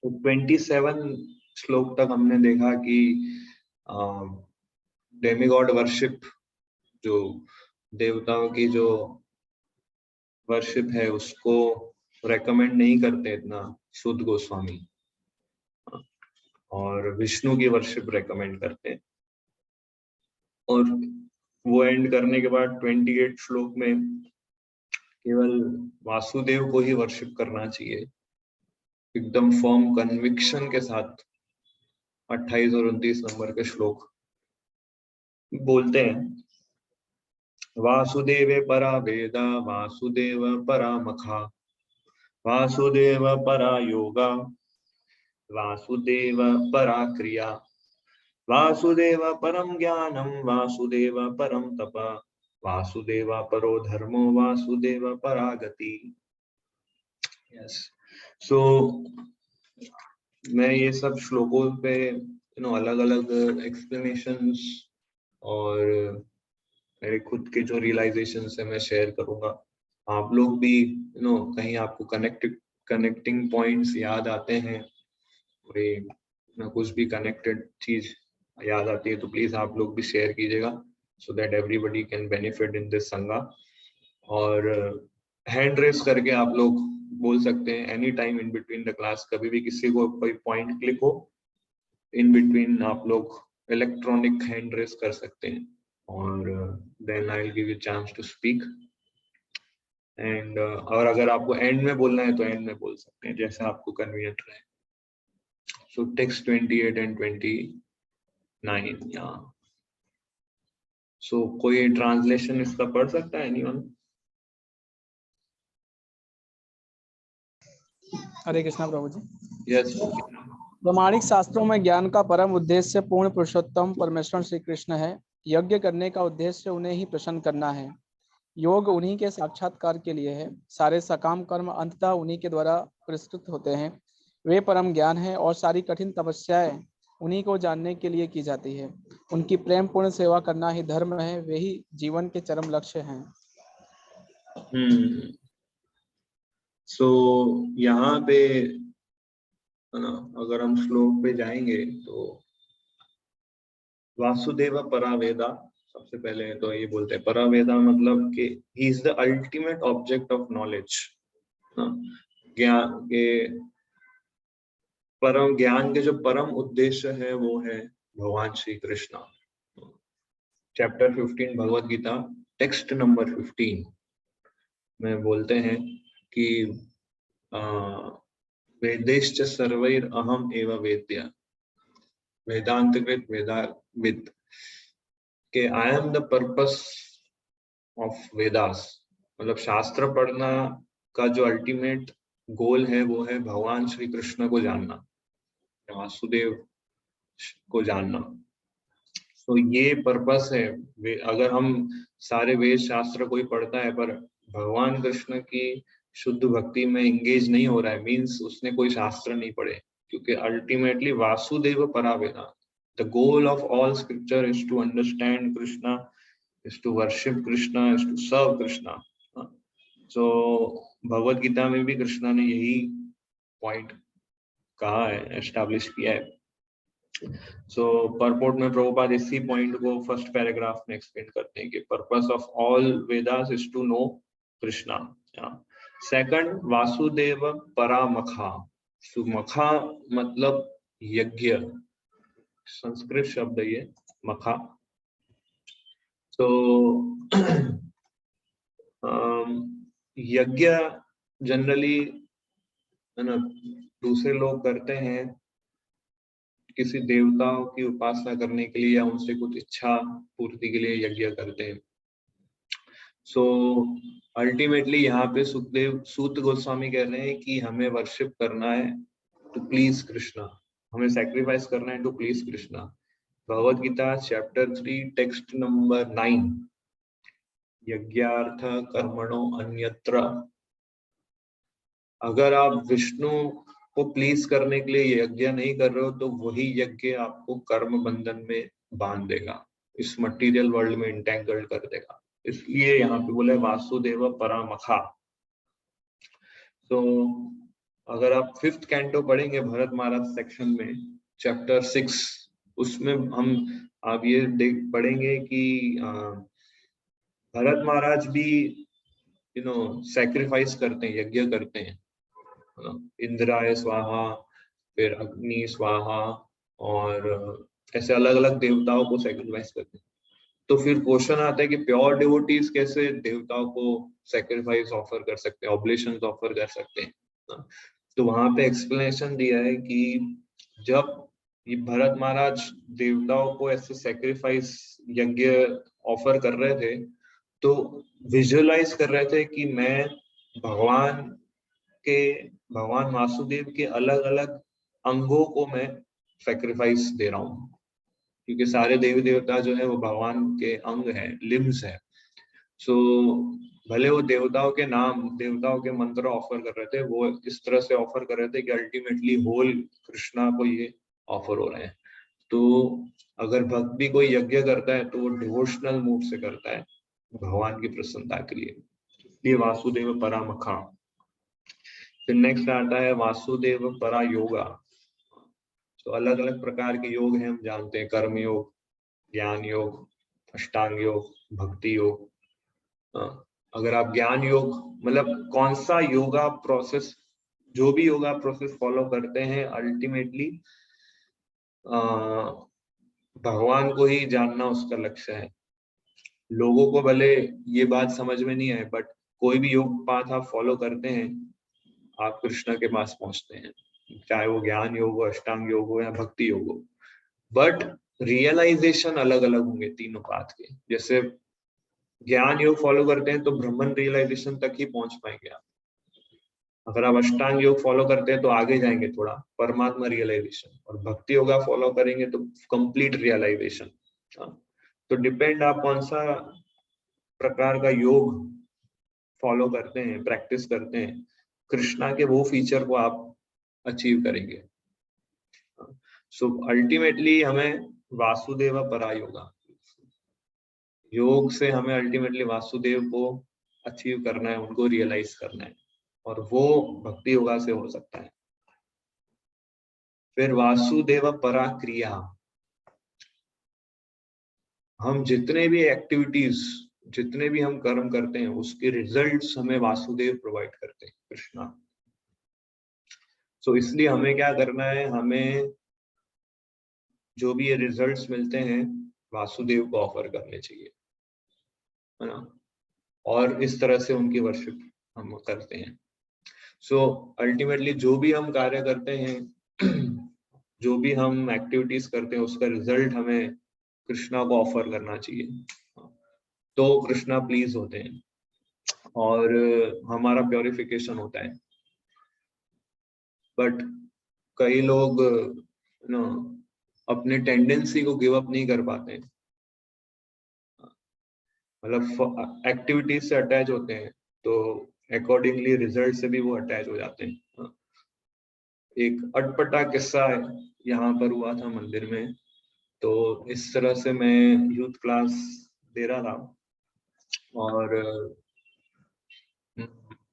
27 श्लोक तक हमने देखा कि डेमीगॉड वर्शिप, जो देवताओं की जो वर्शिप है उसको रेकमेंड नहीं करते इतना सुद गोस्वामी, और विष्णु की वर्शिप रेकमेंड करते हैं। और वो एंड करने के बाद 28 श्लोक में केवल वासुदेव को ही वर्शिप करना चाहिए, एकदम फर्म कन्विक्शन के साथ 28 और 29 नंबर के श्लोक बोलते हैं। वासुदेवे परा वेदा वासुदेव परा मखा वासुदेव परा योगा वासुदेव परा क्रिया वासुदेव परम ज्ञानम वासुदेव परम तप वासुदेव परो धर्मो वासुदेव परा गति। यस, सो मैं ये सब श्लोकों पे अलग अलग एक्सप्लेनेशंस और मेरे खुद के जो रियलाइजेशन है मैं शेयर करूंगा। आप लोग भी कहीं आपको कनेक्टिंग पॉइंट्स याद आते हैं, कुछ भी कनेक्टेड चीज याद आती है तो प्लीज आप लोग भी शेयर कीजिएगा, so that everybody can benefit in this संगा। और हैंड रेस करके आप लोग बोल सकते हैं any time in between the class, कभी भी किसी को कोई पॉइंट क्लिक हो इन बिटवीन आप लोग इलेक्ट्रॉनिक हैंड रेस कर सकते हैं, और then I will give you chance to speak. And और अगर आपको एंड में बोलना है तो एंड में बोल सकते हैं, जैसे आपको कन्वीनियंट रहे। सो टेक्स्ट 28 एंड 29 यहाँ। सो कोई ट्रांसलेशन इसका पढ़ सकता है एनीवन? हरे कृष्णा प्रभु जी। यस। प्रामाणिक शास्त्रों में ज्ञान का परम उद्देश्य पूर्ण पुरुषोत्तम परमेश्वर श्री कृष्ण है। यज्ञ करने का उद्देश्य उन्हें ही प्रसन्न करना है। योग उन्हीं के साक्षात्कार के लिए है। सारे सकाम कर्म अंततः उन्हीं के द्वारा पुरस्कृत होते हैं। वे परम ज्ञान है और सारी कठिन तपस्याएं उन्हीं को जानने के लिए की जाती है। उनकी प्रेम पूर्ण सेवा करना ही धर्म है, वे ही जीवन के चरम लक्ष्य हैं। सो यहाँ पे अगर हम श्लोक पे जाएंगे तो वासुदेव परावेदा, सबसे पहले तो ये बोलते हैं परावेदा मतलब कि he is the ultimate object of knowledge. ज्ञान के जो परम उद्देश्य है वो है भगवान Shri Krishna. Chapter 15 Bhagavad Gita text number 15 में बोलते हैं कि वेदेश्च सर्वैर अहम एव वेद्य वेदांतकृत वेदाविद के I am the purpose of Vedas. मतलब शास्त्र पढ़ना का जो अल्टीमेट गोल है वो है भगवान श्री कृष्ण को जानना, वासुदेव को जानना। तो ये पर्पस है। अगर हम सारे वेद शास्त्र कोई पढ़ता है पर भगवान कृष्ण की शुद्ध भक्ति में एंगेज नहीं हो रहा है, मीन्स उसने कोई शास्त्र नहीं पढ़े, क्योंकि अल्टीमेटली वासुदेव परावेदा, the goal of all scripture is to understand Krishna, is to worship Krishna, is to serve Krishna. तो भगवत गीता में भी कृष्णा ने यही पॉइंट कहा है, एस्टैब्लिश किया है। सो परपोर्ट में प्रभुपाद इसी पॉइंट को फर्स्ट पैराग्राफ में एक्सप्लेन करते हैं कि purpose of all Vedas is to know Krishna. Second, Vasudeva परामखा। सुमखा मतलब यज्ञ, संस्कृत शब्द ये मखा। तो यज्ञ जनरली है ना दूसरे लोग करते हैं किसी देवताओं की उपासना करने के लिए या उनसे कुछ इच्छा पूर्ति के लिए यज्ञ करते हैं। सो अल्टीमेटली यहाँ पे सूत गोस्वामी कह रहे हैं कि हमें वर्शिप करना है टू प्लीज कृष्णा, हमें सैक्रिफाइस करना है to please Krishna. Bhagavad Gita chapter 3 text number 9, यज्ञार्थ कर्मणो अन्यत्र। अगर आप विष्णु को प्लीज करने के लिए यज्ञ नहीं कर रहे हो तो वही यज्ञ आपको कर्म बंधन में बांध देगा, इस मटेरियल वर्ल्ड में इंटेंगल्ड कर देगा। इसलिए यहाँ पे बोले वासुदेव परामखा। तो अगर आप 5th कैंटो पढ़ेंगे भरत महाराज सेक्शन में चैप्टर 6, उसमें हम आप ये देख पढ़ेंगे कि भरत महाराज भी सैक्रिफाइस करते हैं, यज्ञ करते हैं, इंद्राय स्वाहा, फिर अग्नि स्वाहा, और ऐसे अलग अलग देवताओं को सैक्रिफाइस करते हैं। तो फिर क्वेश्चन आता है कि प्योर डिवोटीज कैसे देवताओं को सैक्रिफाइस ऑफर कर सकते हैं, ऑब्लेशंस ऑफर कर सकते हैं। तो वहां पे एक्सप्लेनेशन दिया है कि जब ये भरत महाराज देवताओं को ऐसे सैक्रिफाइस यज्ञ ऑफर कर रहे थे, तो विजुअलाइज कर रहे थे कि मैं भगवान वासुदेव के अलग अलग अंगों को मैं सैक्रिफाइस दे रहा हूँ, क्योंकि सारे देवी देवता जो है वो भगवान के अंग है, लिम्स है। सो भले वो देवताओं के नाम, देवताओं के मंत्र ऑफर कर रहे थे, वो इस तरह से ऑफर कर रहे थे कि अल्टीमेटली होल कृष्णा को ये ऑफर हो रहे हैं। तो अगर भक्त भी कोई यज्ञ करता है तो वो डिवोशनल मूड से करता है भगवान की प्रसन्नता के लिए। ये वासुदेव परामखा। फिर नेक्स्ट आता है वासुदेव परा योगा। तो अलग अलग प्रकार के योग हैं, हम जानते हैं, कर्म योग, ज्ञान योग, अष्टांग योग, भक्ति योग। अगर आप ज्ञान योग मतलब कौन सा योगा प्रोसेस, जो भी योगा प्रोसेस फॉलो करते हैं, अल्टीमेटली भगवान को ही जानना उसका लक्ष्य है। लोगों को भले ये बात समझ में नहीं आए, बट कोई भी योग पाथ आप फॉलो करते हैं, आप कृष्ण के पास पहुंचते हैं, चाहे वो ज्ञान योग हो, अष्टांग योग हो या भक्ति योग हो। बट रियलाइजेशन अलग अलग होंगे तीनों पाथ के। जैसे ज्ञान योग फॉलो करते हैं तो ब्रह्मन रियलाइजेशन तक ही पहुंच पाएंगे आप। अगर आप अष्टांग योग फॉलो करते हैं तो आगे जाएंगे थोड़ा, परमात्मा रियलाइजेशन। और भक्ति योगा फॉलो करेंगे तो कंप्लीट रियलाइजेशन। तो डिपेंड आप कौन सा प्रकार का योग फॉलो करते हैं, प्रैक्टिस करते हैं, कृष्णा के वो फीचर को आप अचीव करेंगे। सो अल्टीमेटली हमें वासुदेव परा योगा, योग से हमें अल्टीमेटली वासुदेव को अचीव करना है, उनको रियलाइज करना है, और वो भक्ति योगा से हो सकता है। फिर वासुदेव परा क्रिया। हम जितने भी एक्टिविटीज, जितने भी हम कर्म करते हैं, उसके रिजल्ट्स हमें वासुदेव प्रोवाइड करते हैं, कृष्णा। सो इसलिए हमें क्या करना है, हमें जो भी ये रिजल्ट्स मिलते हैं वासुदेव को ऑफर करने चाहिए, है ना। और इस तरह से उनकी वर्शिप हम करते हैं। सो अल्टीमेटली जो भी हम कार्य करते हैं, जो भी हम एक्टिविटीज करते हैं, उसका रिजल्ट हमें कृष्णा को ऑफर करना चाहिए, तो कृष्णा प्लीज होते हैं और हमारा प्योरिफिकेशन होता है। बट कई लोग अपने टेंडेंसी को गिव अप नहीं कर पाते हैं, मतलब एक्टिविटीज से अटैच होते हैं, तो अकॉर्डिंगली रिजल्ट से भी वो अटैच हो जाते हैं। एक अटपटा किस्सा यहाँ पर हुआ था मंदिर में। तो इस तरह से मैं यूथ क्लास दे रहा था, और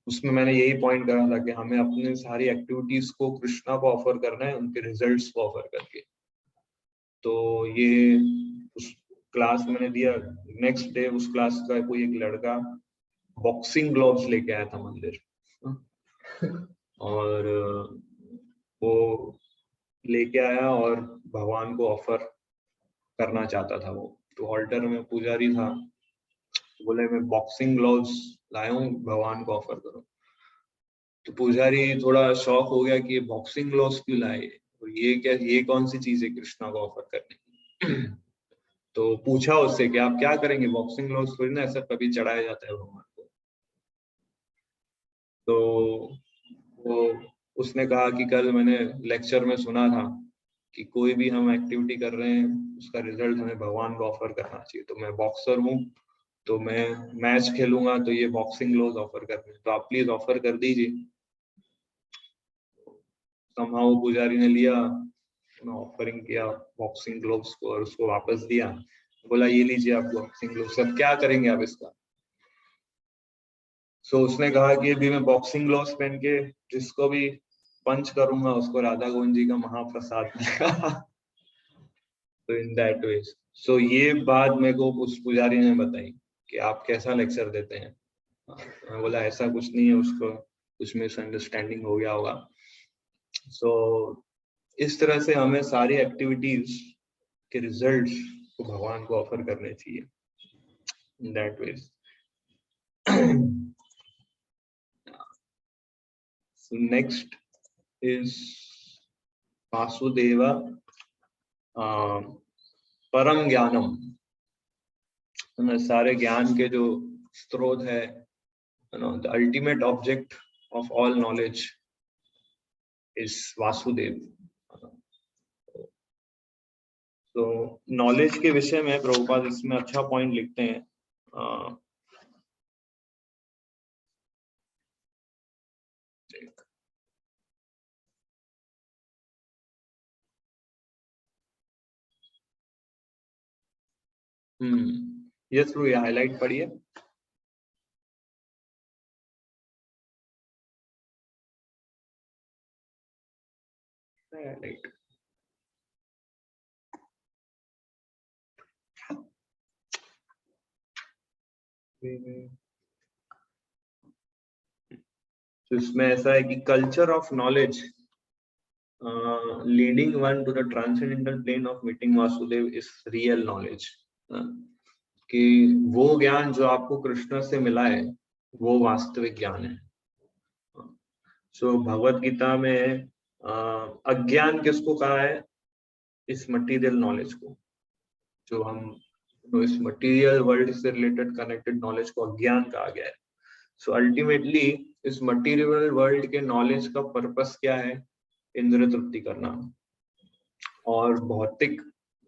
उसमें मैंने यही पॉइंट करा था कि हमें अपने सारी एक्टिविटीज को कृष्णा को ऑफर करना है, उनके रिजल्ट्स को ऑफर करके। तो ये उस क्लास मैंने दिया। नेक्स्ट डे उस क्लास का कोई एक लड़का बॉक्सिंग ग्लोव्स लेके आया था मंदिर, और वो लेके आया और भगवान को ऑफर करना चाहता था वो। तो ऑल्टर में पुजारी था, तो बोले मैं बॉक्सिंग ग्लोव्स लाया हूँ, भगवान को ऑफर करो। तो पुजारी थोड़ा शॉक हो गया कि ये बॉक्सिंग ग्लोव्स क्यों लाए, और ये क्या, ये कौन सी चीज है कृष्णा को ऑफर करने की। तो पूछा उससे कि आप क्या करेंगे, बॉक्सिंग ग्लोव्स थोड़ी ना ऐसा कभी चढ़ाया जाता है भगवान को। तो वो उसने कहा कि कल मैंने लेक्चर में सुना था कि कोई भी हम एक्टिविटी कर रहे हैं, उसका रिजल्ट हमें भगवान को ऑफर करना चाहिए। तो मैं बॉक्सर हूँ, तो मैं मैच खेलूंगा, तो ये बॉक्सिंग ग्लोव्स ऑफर करने, तो आप प्लीज ऑफर कर दीजिए। समहाउ पुजारी ने लिया, ऑफरिंग किया बॉक्सिंग ग्लोव्स को, और उसको वापस दिया। बोला ये लीजिए आप बॉक्सिंग ग्लोव्स, अब क्या करेंगे आप इसका। सो उसने कहा कि अभी मैं बॉक्सिंग ग्लोव्स पहन के जिसको भी पंच करूंगा उसको राधा गोविंद जी का महाप्रसाद मिलेगा। तो इन दैट वे। सो ये बात मेरे को उस पुजारी ने बताई कि आप कैसा लेक्चर देते हैं। मैं बोला ऐसा कुछ नहीं है, उसको कुछ मिसअंडरस्टैंडिंग हो गया होगा। सो इस तरह से हमें सारी एक्टिविटीज के रिजल्ट्स को भगवान को ऑफर करने चाहिए in that way. So next is Vasudev परम ज्ञानम। सारे ज्ञान के जो स्रोत है, the ultimate object of all knowledge is Vasudev. तो नॉलेज के विषय में प्रभुपाद इसमें अच्छा पॉइंट लिखते हैं। यस ये हाईलाइट पढ़िए। हाईलाइट तो इसमें ऐसा है कि culture of knowledge leading one to the transcendental plane of meeting Vasudeva is real knowledge. कि वो ज्ञान जो आपको कृष्ण से मिला है वो वास्तविक ज्ञान है। सो भगवत गीता में अज्ञान किसको कहा है? इस मटीरियल नॉलेज को, जो हम तो इस मटीरियल वर्ल्ड से रिलेटेड कनेक्टेड नॉलेज को अज्ञान कहा गया है। सो अल्टीमेटली इस मटीरियल वर्ल्ड के नॉलेज का पर्पस क्या है? इंद्रिय तृप्ति करना और भौतिक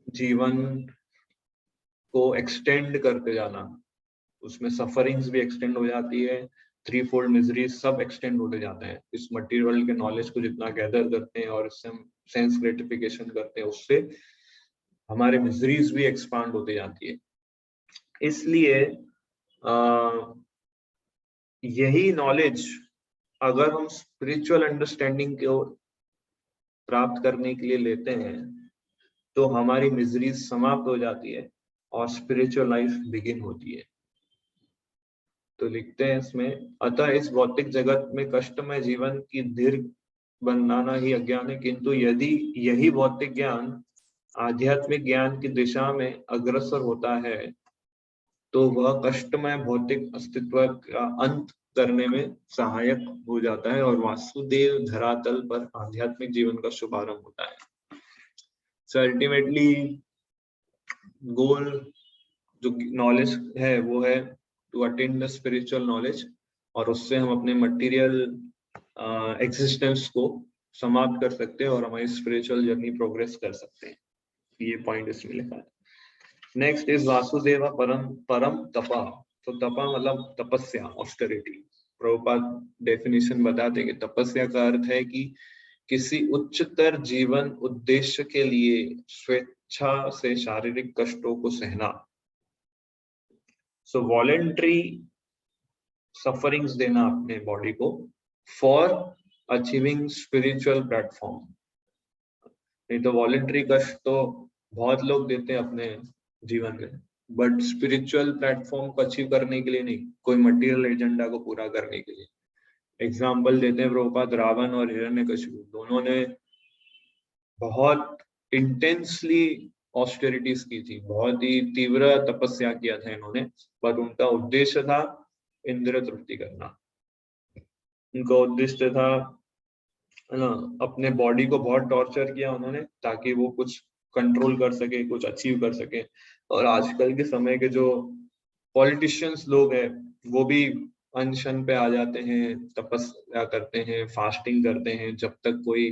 जीवन को एक्सटेंड करते जाना। उसमें सफरिंग्स भी एक्सटेंड हो जाती है, थ्री फोल्ड मिजरी सब एक्सटेंड होते जाते हैं। इस मटीरियल के नॉलेज को जितना गैदर करते हैं और इससे हम सेंस ग्रेटिफिकेशन करते हैं, उससे हमारे मिजरीज भी एक्सपांड होते जाती है। इसलिए यही नॉलेज अगर हम स्पिरिचुअल अंडरस्टैंडिंग को प्राप्त करने के लिए लेते हैं तो हमारी मिजरीज समाप्त हो जाती है और स्पिरिचुअल लाइफ बिगिन होती है। तो लिखते हैं इसमें, अतः इस भौतिक जगत में कष्टमय जीवन की धीर बनाना ही अज्ञान है, किंतु यदि यही भौतिक ज्ञान आध्यात्मिक ज्ञान की दिशा में अग्रसर होता है तो वह कष्टमय भौतिक अस्तित्व का अंत करने में सहायक हो जाता है और वासुदेव धरातल पर आध्यात्मिक जीवन का शुभारंभ होता है। सो अल्टीमेटली गोल जो नॉलेज है वो है to attain the spiritual knowledge, और उससे हम अपने मटेरियल एग्जिस्टेंस को समाप्त कर सकते हैं और हमारी स्पिरिचुअल जर्नी प्रोग्रेस कर सकते हैं। ये पॉइंट इसमें लिखा है। नेक्स्ट इज वासुदेव परम तपा। तो तपा मतलब तपस्या, ऑस्टेरिटी। प्रभुपाद डेफिनेशन बताते हैं कि तपस्या का अर्थ है कि किसी उच्चतर जीवन उद्देश्य के लिए स्वेच्छा से शारीरिक कष्टों को सहना। सो वॉलेंट्री सफरिंग्स देना अपने बॉडी को फॉर अचीविंग स्पिरिचुअल प्लेटफॉर्म। नहीं तो वॉलेंट्री कष्ट तो बहुत लोग देते हैं अपने जीवन में, बट स्पिरिचुअल प्लेटफॉर्म को अचीव करने के लिए नहीं, कोई मटेरियल एजेंडा को पूरा करने के लिए। एग्जाम्पल देते हैं प्रभुपाद, रावण और हिरण्यकशिपु दोनों ने बहुत इंटेंसली ऑस्टेरिटीज की थी, बहुत ही तीव्र तपस्या किया था इन्होंने, बट उनका उद्देश्य था इंद्रिय तृप्ति करना। उनका उद्देश्य था अपने बॉडी को बहुत टॉर्चर किया उन्होंने ताकि वो कुछ कंट्रोल कर सके, कुछ अचीव कर सके। और आजकल के समय के जो पॉलिटिशियंस लोग हैं वो भी अनशन पे आ जाते हैं, तपस्या करते हैं, फास्टिंग करते हैं जब तक कोई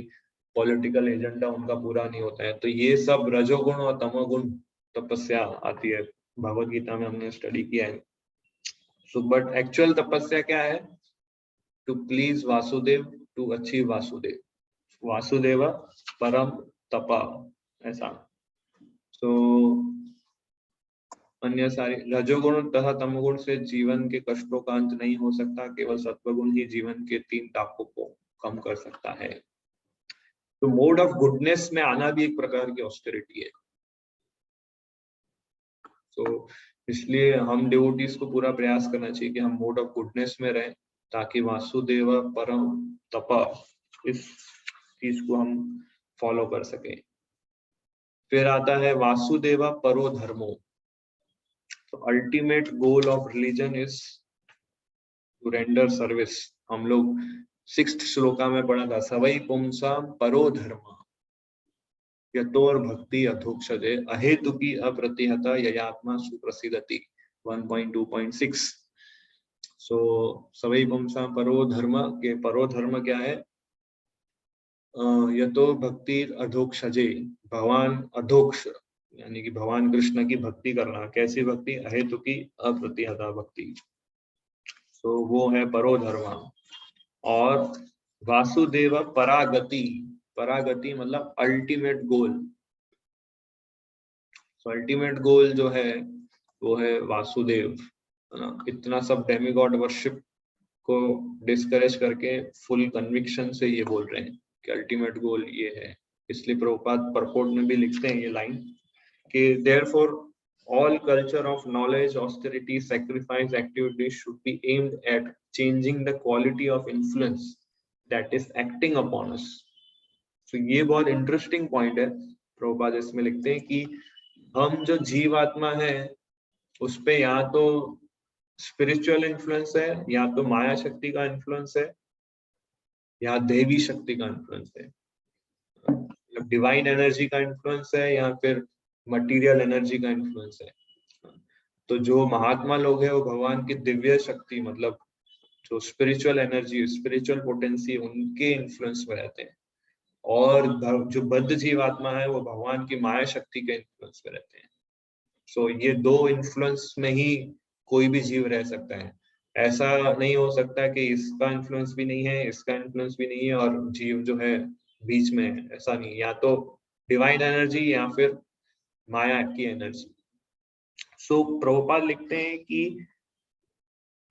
पॉलिटिकल एजेंडा उनका पूरा नहीं होता है। तो ये सब रजोगुण और तमोगुण तपस्या आती है, भगवत गीता में हमने स्टडी किया है। सो बट एक्चुअल तपस्या क्या है? To please Vasudeva, to achieve Vasudeva. Vasudeva परम तपा, ऐसा। तो अन्य सारी रजोगुण तथा तमोगुण से जीवन के कष्टों का अंत नहीं हो सकता, केवल सत्वगुण ही जीवन के तीन तापों को कम कर सकता है। तो मोड ऑफ गुडनेस में आना भी एक प्रकार की ऑस्टेरिटी है। तो इसलिए हम डिवोटीज को पूरा प्रयास करना चाहिए कि हम मोड ऑफ गुडनेस में रहें, ताकि वासुदेव परम तप इस चीज को हम फॉलो कर सके। फिर आता है वासुदेव परो धर्मो। तो ultimate goal of religion is to render service. हम लोग 6th श्लोका में पढ़ा था, सवै पुंसाम परो धर्म यतोर भक्ति अधोक्षजे अहेतुकी अप्रतिहता ययात्मा सुप्रसिद्धति 1.2.6। सो सवै पुंसाम परो धर्म के परो धर्म क्या है? यतो भक्ति अधोक्षजे, भगवान अधोक्ष यानी कि भगवान कृष्ण की भक्ति करना। कैसी भक्ति? अहेतुकी अप्रतिहता भक्ति। तो वो है परो धर्म। और वासुदेव परागति, परागति मतलब अल्टीमेट गोल। तो अल्टीमेट गोल जो है वो है वासुदेव, है ना। इतना सब डेमिगॉड वर्शिप को डिस्करेज करके फुल कन्विक्शन से ये बोल रहे हैं कि अल्टीमेट गोल ये है। इसलिए प्रभुपाद परपोर्ट में भी लिखते हैं ये लाइन कि therefore all culture of knowledge, austerity, sacrifice activities should be aimed at changing the quality of influence that is acting upon us. So ये बहुत इंटरेस्टिंग पॉइंट है। प्रभुपाद इसमें लिखते हैं कि हम जो जीवात्मा है उस पे या तो स्पिरिचुअल इन्फ्लुएंस है, या तो माया शक्ति का इन्फ्लुएंस है, या देवी शक्ति का इन्फ्लुएंस है। मतलब डिवाइन एनर्जी का इन्फ्लुएंस है या फिर मटीरियल एनर्जी का इन्फ्लुएंस है। तो जो महात्मा लोग हैं वो भगवान की दिव्य शक्ति मतलब जो स्पिरिचुअल एनर्जी, स्पिरिचुअल पोटेंसी, उनके इन्फ्लुएंस में रहते हैं। और जो बद्ध जीवात्मा है वो भगवान की माया शक्ति के इन्फ्लुएंस में रहते हैं। सो ये दो इन्फ्लुएंस में ही कोई भी जीव रह सकता है। ऐसा नहीं हो सकता कि इसका इन्फ्लुएंस भी नहीं है, इसका इन्फ्लुएंस भी नहीं है और जीव जो है बीच में है। ऐसा नहीं, या तो डिवाइन एनर्जी या फिर माया की एनर्जी। सो प्रभुपाद लिखते हैं कि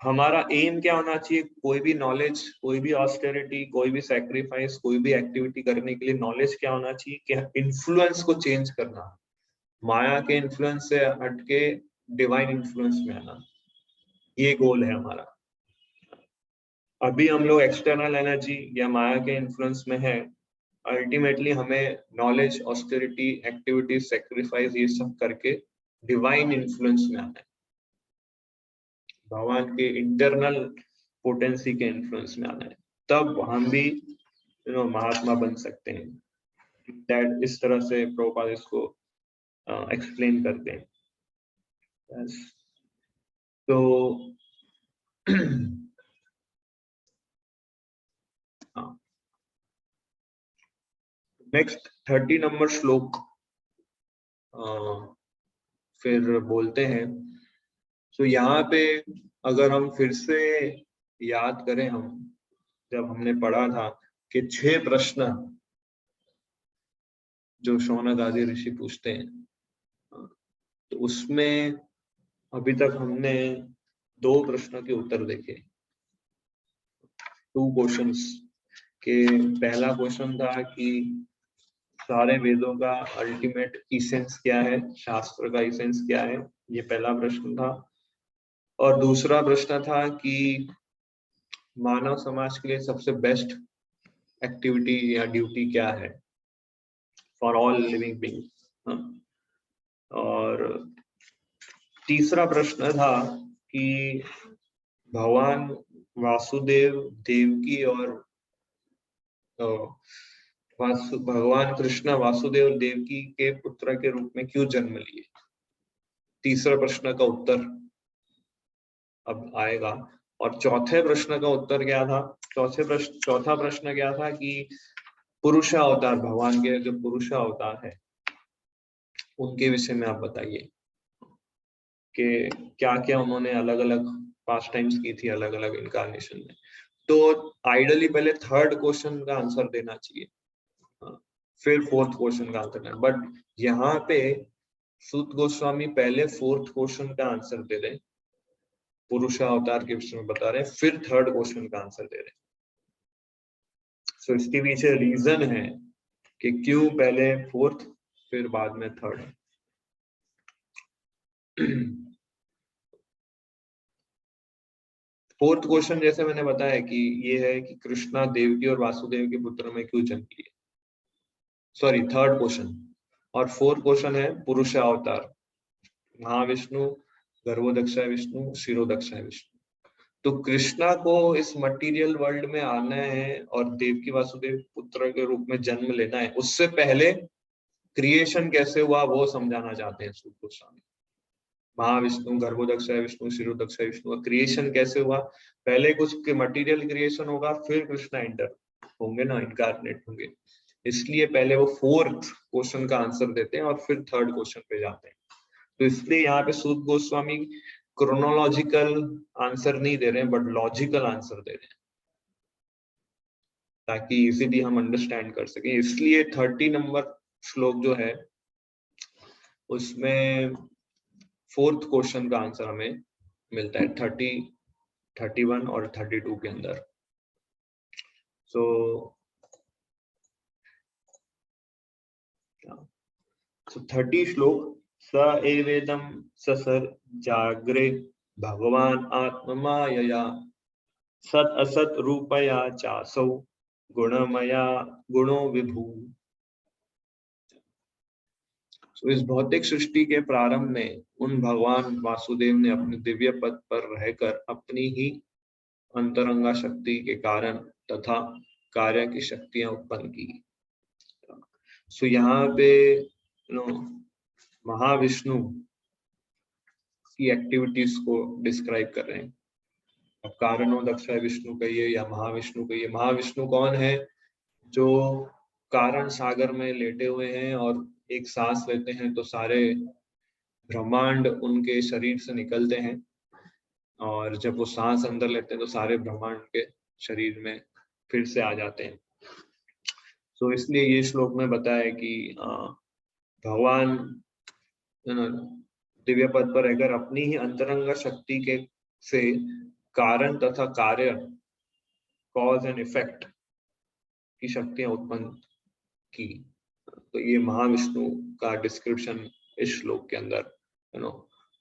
हमारा एम क्या होना चाहिए? कोई भी नॉलेज, कोई भी ऑस्टेरिटी, कोई भी सैक्रिफाइस, कोई भी एक्टिविटी करने के लिए नॉलेज क्या होना चाहिए कि इन्फ्लुएंस को चेंज करना, माया के इन्फ्लुएंस से हटके डिवाइन इन्फ्लुएंस में आना। ये गोल है हमारा। अभी हम लोग एक्सटर्नल एनर्जी या माया के इन्फ्लुएंस में है। अल्टीमेटली हमें नॉलेज, ऑस्टेरिटी, एक्टिविटी, सैक्रिफाइस ये सब करके डिवाइन इन्फ्लुएंस में आना है, भगवान के इंटरनल पोटेंसी के इन्फ्लुएंस में आना है। तब हम भी महात्मा बन सकते हैं। दैट इस तरह से प्रभुपाद इसको एक्सप्लेन करते हैं। yes. तो नेक्स्ट 30 नंबर श्लोक फिर बोलते हैं। तो यहाँ पे अगर हम फिर से याद करें, हम जब हमने पढ़ा था कि 6 प्रश्न जो शौनक आदि ऋषि पूछते हैं, तो उसमें अभी तक हमने 2 प्रश्नों के उत्तर देखे, 2 क्वेश्चंस के। पहला क्वेश्चन था कि सारे वेदों का अल्टीमेट इसेंस क्या है, शास्त्र का इसेंस क्या है, ये पहला प्रश्न था। और दूसरा प्रश्न था कि मानव समाज के लिए सबसे बेस्ट एक्टिविटी या ड्यूटी क्या है फॉर ऑल लिविंग बीइंग्स। और तीसरा प्रश्न था कि भगवान वासुदेव देवकी और भगवान कृष्ण वासुदेव देवकी के पुत्र के रूप में क्यों जन्म लिए। तीसरा प्रश्न का उत्तर अब आएगा। और चौथे प्रश्न का उत्तर क्या था? चौथा प्रश्न क्या था कि पुरुष अवतार, भगवान के जो पुरुष अवतार है उनके विषय में आप बताइए कि क्या क्या उन्होंने अलग अलग पास्ट टाइम्स की थी अलग अलग इनकारनेशन में। तो आइडियली पहले थर्ड क्वेश्चन का आंसर देना चाहिए, फिर फोर्थ क्वेश्चन का आंसर देना। बट यहाँ पे सूत गोस्वामी पहले फोर्थ क्वेश्चन का आंसर दे रहे, पुरुष अवतार के विषय में बता रहे, फिर थर्ड क्वेश्चन का आंसर दे रहे। सो इसके पीछे रीजन है कि क्यों पहले फोर्थ फिर बाद में थर्ड। फोर्थ क्वेश्चन जैसे मैंने बताया कि ये है कि कृष्णा देवकी और वासुदेव के पुत्र में क्यों जन्म लिया, सॉरी थर्ड क्वेश्चन। और फोर्थ क्वेश्चन है पुरुष अवतार, महाविष्णु, गर्भोदक्षाय विष्णु, शिरोदक्षाय विष्णु। तो कृष्णा को इस मटेरियल वर्ल्ड में आना है और देवकी वासुदेव पुत्र के रूप में जन्म लेना है, उससे पहले क्रिएशन कैसे हुआ वो समझाना चाहते हैं सूत गोस्वामी। महाविष्णु, गर्भोदक्षाय विष्णु, शिरोदक्षाय विष्णु, क्रिएशन कैसे हुआ, पहले कुछ मटेरियल क्रिएशन होगा फिर कृष्णा इंटर होंगे ना, इनकारनेट होंगे। इसलिए पहले वो फोर्थ क्वेश्चन का आंसर देते हैं और फिर थर्ड क्वेश्चन पे जाते हैं। तो इसलिए यहाँ पे सूत गोस्वामी क्रोनोलॉजिकल आंसर नहीं दे रहे हैं बट लॉजिकल आंसर दे रहे हैं ताकि इजीली हम अंडरस्टैंड कर सके। इसलिए 30 नंबर श्लोक जो है उसमें फोर्थ क्वेश्चन का आंसर हमें मिलता है 30, 31 और 32 के अंदर। सो 30 श्लोक, स एवेदं ससर जाग्रे भगवान आत्ममायया सत असत रूपया चासौ गुणमया गुणो विभू। इस भौतिक सृष्टि के प्रारंभ में उन भगवान वासुदेव ने अपने दिव्य पद पर रहकर अपनी ही अंतरंगा शक्ति के कारण तथा कार्य की शक्तियां उत्पन्न की। सो यहाँ पे महाविष्णु की एक्टिविटीज को डिस्क्राइब कर रहे हैं। अब कारणोदक्षाय विष्णु कहिए या महाविष्णु कहिए, महाविष्णु कौन है, जो कारण सागर में लेटे हुए हैं और एक सांस लेते हैं तो सारे ब्रह्मांड उनके शरीर से निकलते हैं और जब वो सांस अंदर लेते हैं तो सारे ब्रह्मांड के शरीर में फिर से आ जाते हैं। तो इसलिए ये श्लोक में बताया कि भगवान दिव्य पद पर रहकर अपनी ही अंतरंग शक्ति के से कारण तथा कार्य, कॉज एंड इफेक्ट की शक्तियां उत्पन्न की। तो ये महाविष्णु का डिस्क्रिप्शन इस श्लोक के अंदर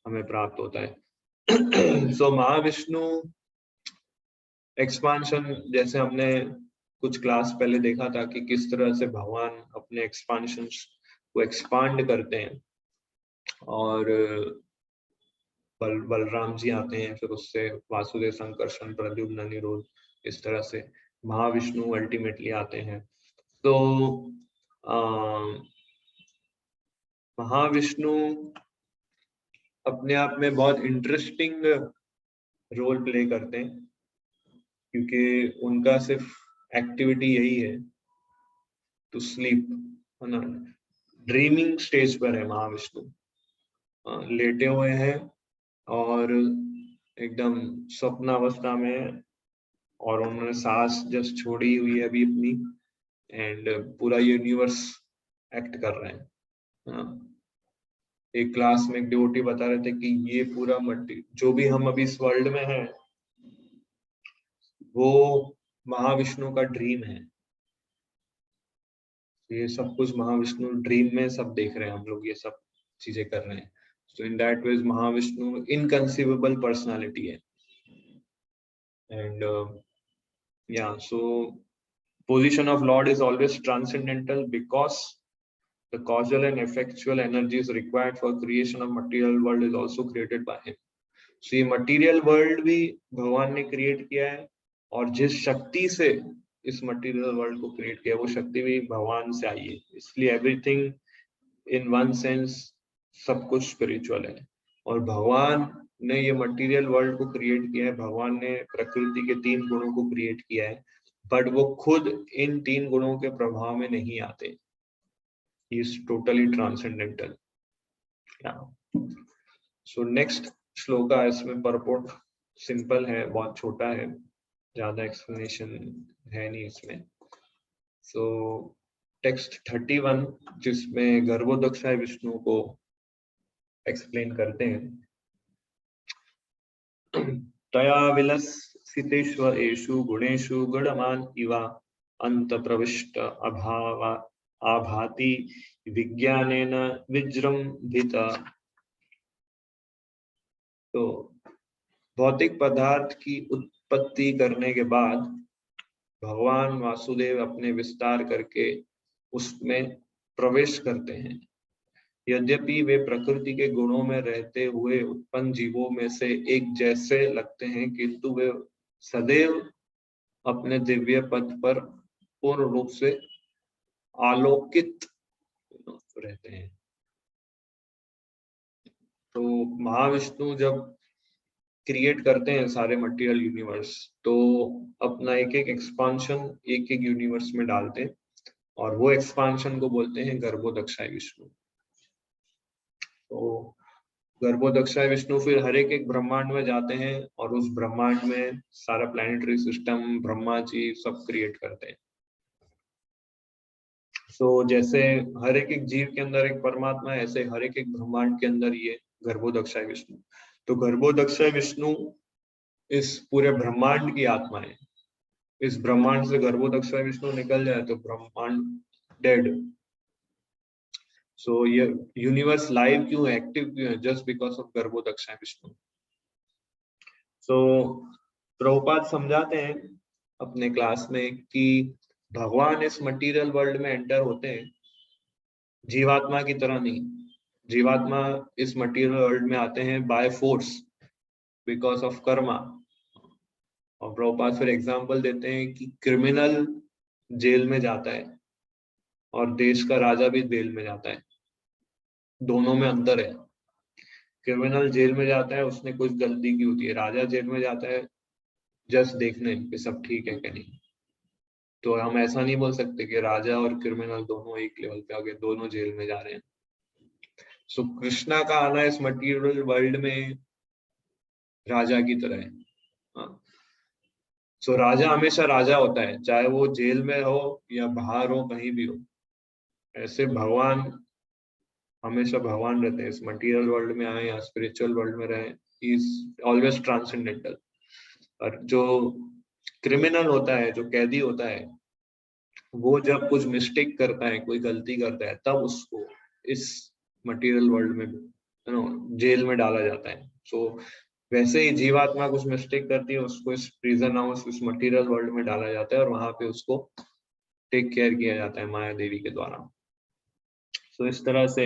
हमें प्राप्त होता है। सो महाविष्णु एक्सपांशन, जैसे हमने कुछ क्लास पहले देखा था कि किस तरह से भगवान अपने एक्सपांशन को एक्सपांड करते हैं और बलराम जी आते हैं, फिर उससे वासुदेव, संकर्षण, प्रद्युम्न, निरोध, इस तरह से महाविष्णु अल्टीमेटली आते हैं। तो महाविष्णु अपने आप में बहुत इंटरेस्टिंग रोल प्ले करते हैं क्योंकि उनका सिर्फ एक्टिविटी यही है टू स्लीप, है ना। ड्रीमिंग स्टेज पर है महाविष्णु, लेटे हुए हैं और एकदम स्वप्नावस्था में, और उन्होंने सांस जस्ट छोड़ी हुई है अभी अपनी, एंड पूरा यूनिवर्स एक्ट कर रहे हैं। एक क्लास में एक डिवोटी बता रहे थे कि ये पूरा मट्टी जो भी हम अभी इस वर्ल्ड में हैं वो महाविष्णु का ड्रीम है। ये सब कुछ महाविष्णु ड्रीम में सब देख रहे हैं, हम लोग ये सब चीजें कर रहे हैं। So in that way Mahavishnu inconceivable personality है। And yeah, so position of Lord is always transcendental because the causal and effectual energies required for creation of material world is also created by him. So ये material world भी भगवान ने create किया है और जिस शक्ति से इस मटेरियल वर्ल्ड को क्रिएट किया वो शक्ति भी भगवान से आई है। इसलिए एवरीथिंग इन वन सेंस सब कुछ स्पिरिचुअल है और भगवान ने ये मटेरियल वर्ल्ड को क्रिएट किया है। भगवान ने प्रकृति के 3 गुणों को क्रिएट किया है बट वो खुद इन 3 गुणों के प्रभाव में नहीं आते। Is totally transcendental. So next श्लोक है, इसमें परपोर्ट सिंपल है, बहुत छोटा है, ज्यादा एक्सप्लेनेशन है नहीं इसमें। सो टेक्स्ट 31 जिसमें गर्भोदक्षाय विष्णु को एक्सप्लेन करते हैं। तया विलसितेष्वेषु गुणेषु गणमान इवा अंत प्रविष्ट अभावा आभाति विज्ञानेन विजृंभिता। तो भौतिक पदार्थ की उत्पत्ति करने के बाद भगवान वासुदेव अपने विस्तार करके उसमें प्रवेश करते हैं। यद्यपि वे प्रकृति के गुणों में रहते हुए उत्पन्न जीवों में से एक जैसे लगते हैं, किंतु वे सदैव अपने दिव्य पथ पर पूर्ण रूप से आलोकित रहते हैं। तो महाविष्णु जब क्रिएट करते हैं सारे मटेरियल यूनिवर्स, तो अपना एक एक एक्सपांशन एक एक यूनिवर्स में डालते हैं, और वो एक्सपांशन को बोलते हैं गर्भोदक्षाय विष्णु। तो गर्भोदक्षाय विष्णु फिर हर एक ब्रह्मांड में जाते हैं, और उस ब्रह्मांड में सारा प्लैनेटरी सिस्टम, ब्रह्मा जी सब क्रिएट करते हैं। तो जैसे हर एक जीव के अंदर एक परमात्मा है, ऐसे हर एक ब्रह्मांड के अंदर ये गर्भोदक्षाय विष्णु। तो गर्भोदक्षाय विष्णु इस पूरे ब्रह्मांड की आत्मा है। इस ब्रह्मांड से गर्भोदक्षाय विष्णु निकल जाए तो ब्रह्मांड डेड। सो ये यूनिवर्स लाइव क्यों है, एक्टिव क्यों है? जस्ट बिकॉज ऑफ गर्भोदक्षाय विष्णु। सो प्रभुपाद समझाते हैं अपने क्लास में कि भगवान इस मटेरियल वर्ल्ड में एंटर होते हैं जीवात्मा की तरह नहीं। जीवात्मा इस मटेरियल वर्ल्ड में आते हैं by force, because of Karma. और प्रभुपाद फिर एग्जांपल देते हैं कि क्रिमिनल जेल में जाता है और देश का राजा भी जेल में जाता है, दोनों में अंतर है। क्रिमिनल जेल में जाता है, उसने कुछ गलती की होती है। राजा जेल में जाता है जस्ट देखने कि सब ठीक है कि नहीं। तो हम ऐसा नहीं बोल सकते कि राजा और क्रिमिनल दोनों एक लेवल पे आ गए, दोनों जेल में जा रहे हैं। सो कृष्णा का आना इस मटेरियल वर्ल्ड में राजा की तरह है। सो राजा हमेशा राजा होता है, चाहे वो जेल में हो या बाहर हो, कहीं भी हो। ऐसे भगवान हमेशा भगवान रहते हैं, इस मटेरियल वर्ल्ड में आए या स्पिरिचुअल वर्ल्ड में रहे, इज ऑलवेज ट्रांसेंडेंटल। और जो क्रिमिनल होता है, जो कैदी होता है, वो जब कुछ मिस्टेक करता है, कोई गलती करता है, तब उसको इस मटेरियल वर्ल्ड में जेल में डाला जाता है। सो वैसे ही जीवात्मा कुछ मिस्टेक करती है, उसको इस प्रिजन हाउस, इस मटेरियल वर्ल्ड में डाला जाता है, और वहां पे उसको टेक केयर किया जाता है माया देवी के द्वारा। सो इस तरह से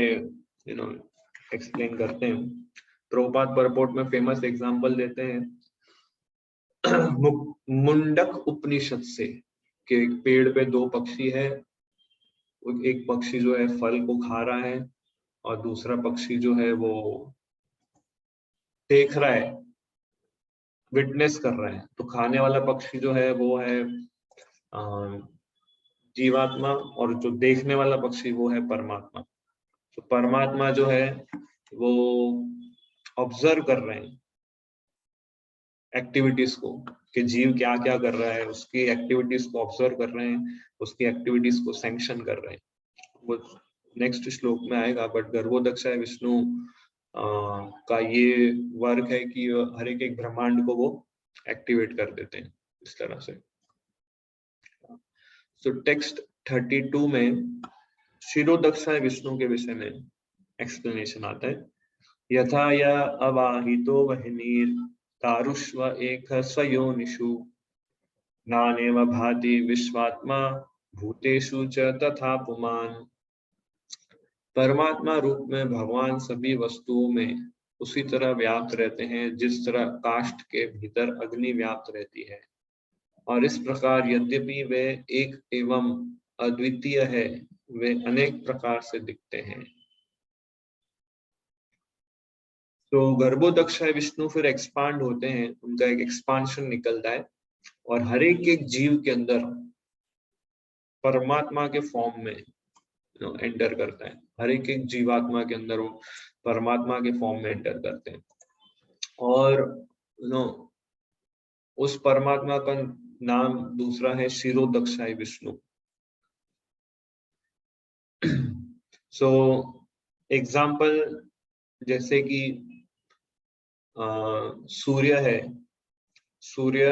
एक्सप्लेन करते हैं। प्रभुपाद परपोर्ट में फेमस एग्जांपल देते हैं मुंडक उपनिषद से, कि एक पेड़ पे दो पक्षी है। एक पक्षी जो है फल को खा रहा है, और दूसरा पक्षी जो है वो देख रहा है, विटनेस कर रहा है। तो खाने वाला पक्षी जो है वो है जीवात्मा, और जो देखने वाला पक्षी वो है परमात्मा। तो परमात्मा जो है वो ऑब्जर्व कर रहे हैं एक्टिविटीज को, कि जीव क्या क्या कर रहा है, उसकी एक्टिविटीज को ऑब्जर्व कर रहे हैं, उसकी एक्टिविटीज को सैंक्शन कर रहे हैं। वो नेक्स्ट श्लोक में आएगा। बट गर्भोदक्षाय विष्णु का ये वर्क है कि हर एक ब्रह्मांड को वो एक्टिवेट कर देते हैं इस तरह से। तो टेक्स्ट 32 में शिरोदक्षाय विष्णु के विषय में एक्सप्लेनेशन आता है। यथा या अवाहितो वह्निर तारुष्व एक स्वयोनिषु नानेव भाति विश्वात्मा भूतेषु च तथा पुमान। परमात्मा रूप में भगवान सभी वस्तुओं में उसी तरह व्याप्त रहते हैं जिस तरह काष्ठ के भीतर अग्नि व्याप्त रहती है। और इस प्रकार यद्यपि वे एक एवं अद्वितीय है, वे अनेक प्रकार से दिखते हैं। तो गर्भोदक्षाय विष्णु फिर एक्सपांड होते हैं, उनका एक एक्सपांशन निकलता है, और हर एक जीव के अंदर परमात्मा के फॉर्म में एंटर करता है। हर एक जीवात्मा के अंदर वो परमात्मा के फॉर्म में एंटर करते हैं। और उस परमात्मा का नाम दूसरा है शिरोदक्षाय विष्णु। सो एग्जाम्पल, जैसे कि सूर्य है, सूर्य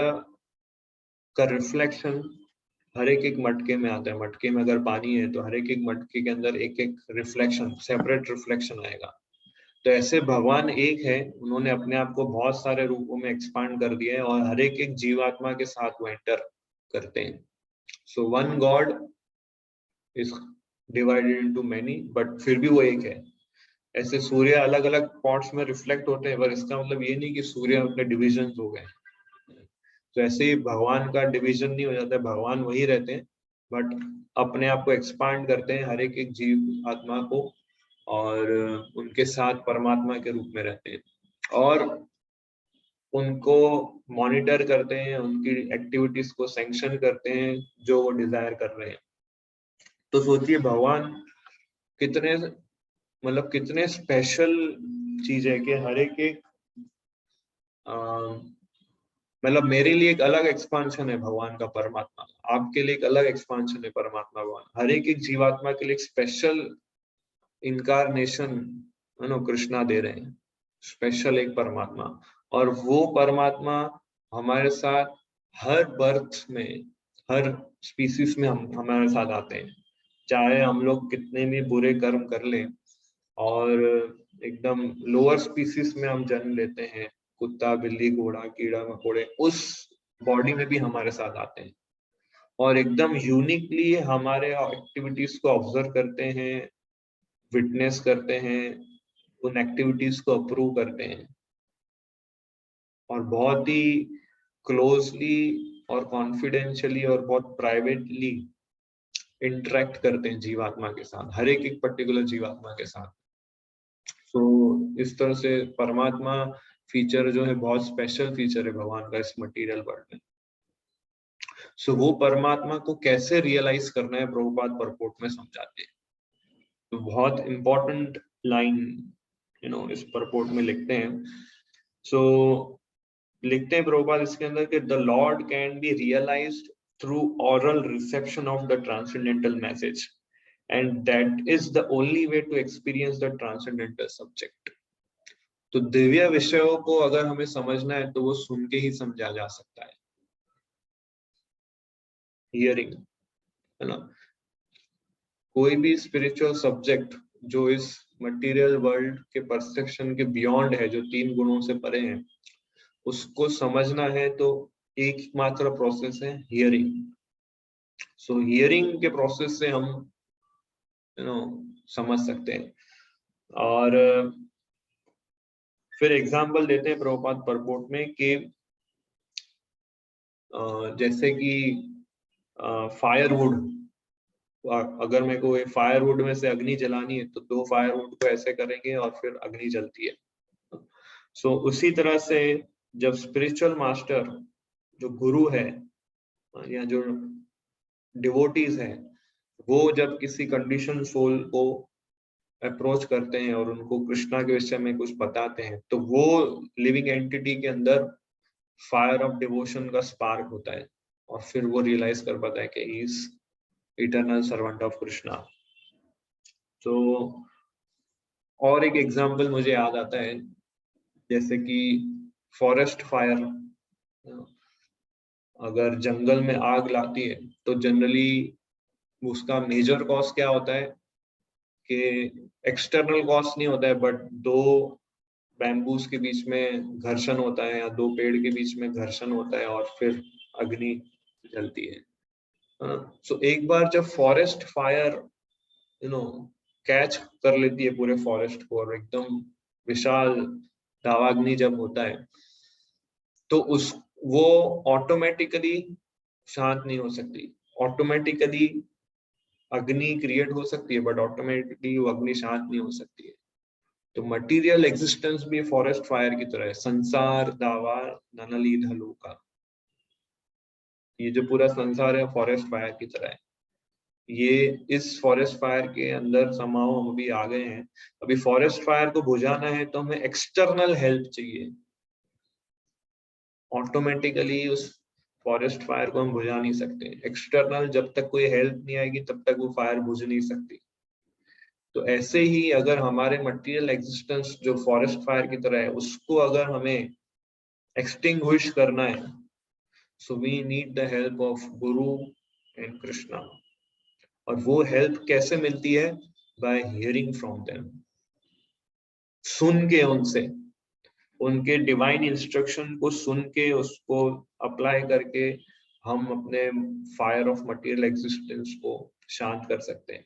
का रिफ्लेक्शन हर एक मटके में आता है। मटके में अगर पानी है तो हर एक मटके के अंदर एक एक रिफ्लेक्शन, सेपरेट रिफ्लेक्शन आएगा। तो ऐसे भगवान एक है, उन्होंने अपने आप को बहुत सारे रूपों में एक्सपांड कर दिया है और हर एक जीवात्मा के साथ वो एंटर करते हैं। So one God is divided into many, but फिर भी वो एक है। ऐसे सूर्य अलग अलग पॉट्स में रिफ्लेक्ट होते हैं, पर इसका मतलब ये नहीं कि सूर्य अपने डिविजन हो गए। तो ऐसे ही भगवान का डिवीजन नहीं हो जाता है, भगवान वही रहते हैं बट अपने आप को एक्सपांड करते हैं हर एक जीव आत्मा को, और उनके साथ परमात्मा के रूप में रहते हैं और उनको मॉनिटर करते हैं, उनकी एक्टिविटीज को सैंक्शन करते हैं जो वो डिजायर कर रहे हैं। तो सोचिए भगवान कितने, मतलब कितने स्पेशल चीज है कि हर एक मतलब मेरे लिए एक अलग एक्सपांशन है भगवान का परमात्मा, आपके लिए एक अलग एक्सपांशन है परमात्मा भगवान, हर एक जीवात्मा के लिए एक स्पेशल इनकारनेशन कृष्णा दे रहे हैं, स्पेशल एक परमात्मा। और वो परमात्मा हमारे साथ हर बर्थ में, हर स्पीसीज में हम हमारे साथ आते हैं, चाहे हम लोग कितने भी बुरे कर्म कर लें और एकदम लोअर स्पीसीज में हम जन्म लेते हैं, कुत्ता बिल्ली घोड़ा कीड़ा मकोड़े, उस बॉडी में भी हमारे साथ आते हैं और एकदम यूनिकली हमारे एक्टिविटीज को ऑब्जर्व करते हैं, विटनेस करते हैं, उन एक्टिविटीज को अप्रूव करते हैं और बहुत ही क्लोजली और कॉन्फिडेंशियली और बहुत प्राइवेटली इंटरेक्ट करते हैं जीवात्मा के साथ, हर एक पर्टिकुलर जीवात्मा के साथ। तो इस तरह से परमात्मा फीचर जो है बहुत स्पेशल फीचर है भगवान का इस मटेरियल वर्ल्ड में। सो वो परमात्मा को कैसे रियलाइज करना है प्रभुपाद परपोर्ट में समझाते हैं। तो बहुत इंपॉर्टेंट लाइन इस परपोर्ट में लिखते हैं। सो लिखते हैं प्रभुपाद इसके अंदर कि the Lord can be realised through aural reception of the transcendental message and that is the only way to experience the transcendental subject. तो दिव्य विषयों को अगर हमें समझना है तो वो सुन के ही समझा जा सकता है, हियरिंग, है ना। कोई भी स्पिरिचुअल सब्जेक्ट जो इस मटेरियल वर्ल्ड के परसेप्शन के बियॉन्ड है, जो 3 गुणों से परे है, उसको समझना है तो एक मात्र प्रोसेस है हियरिंग। सो हियरिंग के प्रोसेस से हम समझ सकते हैं। और फिर एग्जांपल देते हैं प्रभुपाद परपोर्ट में कि जैसे कि फायरवुड, अगर मेरे को फायरवुड में से अग्नि जलानी है तो 2 फायरवुड को ऐसे करेंगे और फिर अग्नि जलती है। सो उसी तरह से जब स्पिरिचुअल मास्टर, जो गुरु है या जो डिवोटीज हैं, वो जब किसी कंडीशन सोल को अप्रोच करते हैं और उनको कृष्णा के विषय में कुछ बताते हैं, तो वो लिविंग एंटिटी के अंदर फायर ऑफ डिवोशन का स्पार्क होता है और फिर वो रियलाइज कर पाता है कि he is eternal servant of Krishna. तो और एक एग्जांपल मुझे याद आता है, जैसे कि फॉरेस्ट फायर, अगर जंगल में आग लाती है तो जनरली उसका मेजर कॉज क्या होता है कि एक्सटर्नल कॉज नहीं होता है, बट 2 बैम्बूज के बीच में घर्षण होता है या 2 पेड़ के बीच में घर्षण होता है और फिर अग्नि जलती है। सो एक बार जब फॉरेस्ट फायर कैच कर लेती है पूरे फॉरेस्ट को और एकदम विशाल दावाग्नि जब होता है, तो वो ऑटोमेटिकली शांत नहीं हो सकती। ऑटोमेटिकली अग्नि क्रिएट हो सकती है बट ऑटोमेटिकली वो अग्नि शांत नहीं हो सकती है। तो मटेरियल एग्जिस्टेंस भी फॉरेस्ट फायर की तरह है। संसार दावा ननली धलु का, ये जो पूरा संसार है फॉरेस्ट फायर की तरह है। ये इस फॉरेस्ट फायर के अंदर समाओ हम अभी आ गए हैं। अभी फॉरेस्ट फायर को बुझाना है तो हमें एक्सटर्नल हेल्प चाहिए। ऑटोमेटिकली उस फॉरेस्ट फायर को हम बुझा नहीं सकते। एक्सटर्नल जब तक कोई हेल्प नहीं आएगी तब तक वो फायर बुझ नहीं सकती। तो ऐसे ही अगर हमारे मटेरियल एग्जिस्टेंस जो फॉरेस्ट फायर की तरह है, उसको अगर हमें एक्सटिंग्विश करना है, so we need the help of guru and Krishna. और वो हेल्प कैसे मिलती है? बाय हियरिंग फ्रॉम देम, सुन के उनसे, उनके डिवाइन इंस्ट्रक्शन को सुन के उसको अप्लाई करके हम अपने फायर ऑफ मटेरियल एग्जिस्टेंस को शांत कर सकते हैं।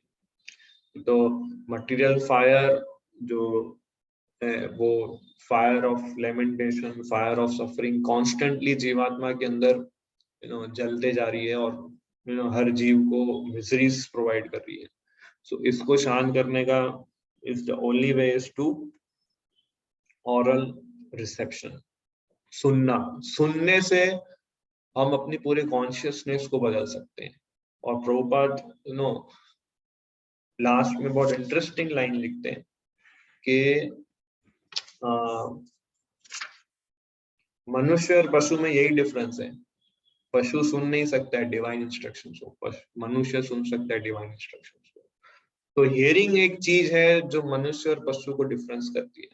तो मटेरियल फायर जो है वो fire of lamentation, fire of suffering constantly जीवात्मा के अंदर जलते जा रही है और हर जीव को मिजरीज प्रोवाइड कर रही है। सो इसको शांत करने का is the only way is to aural reception, सुनना। सुनने से हम अपनी पूरे कॉन्शियसनेस को बदल सकते हैं। और प्रभुपाद लास्ट में बहुत इंटरेस्टिंग लाइन लिखते हैं कि मनुष्य और पशु में यही डिफरेंस है, पशु सुन नहीं सकता है डिवाइन इंस्ट्रक्शंस को, मनुष्य सुन सकता है डिवाइन इंस्ट्रक्शंस को। तो हियरिंग एक चीज है जो मनुष्य और पशु को डिफरेंस करती है।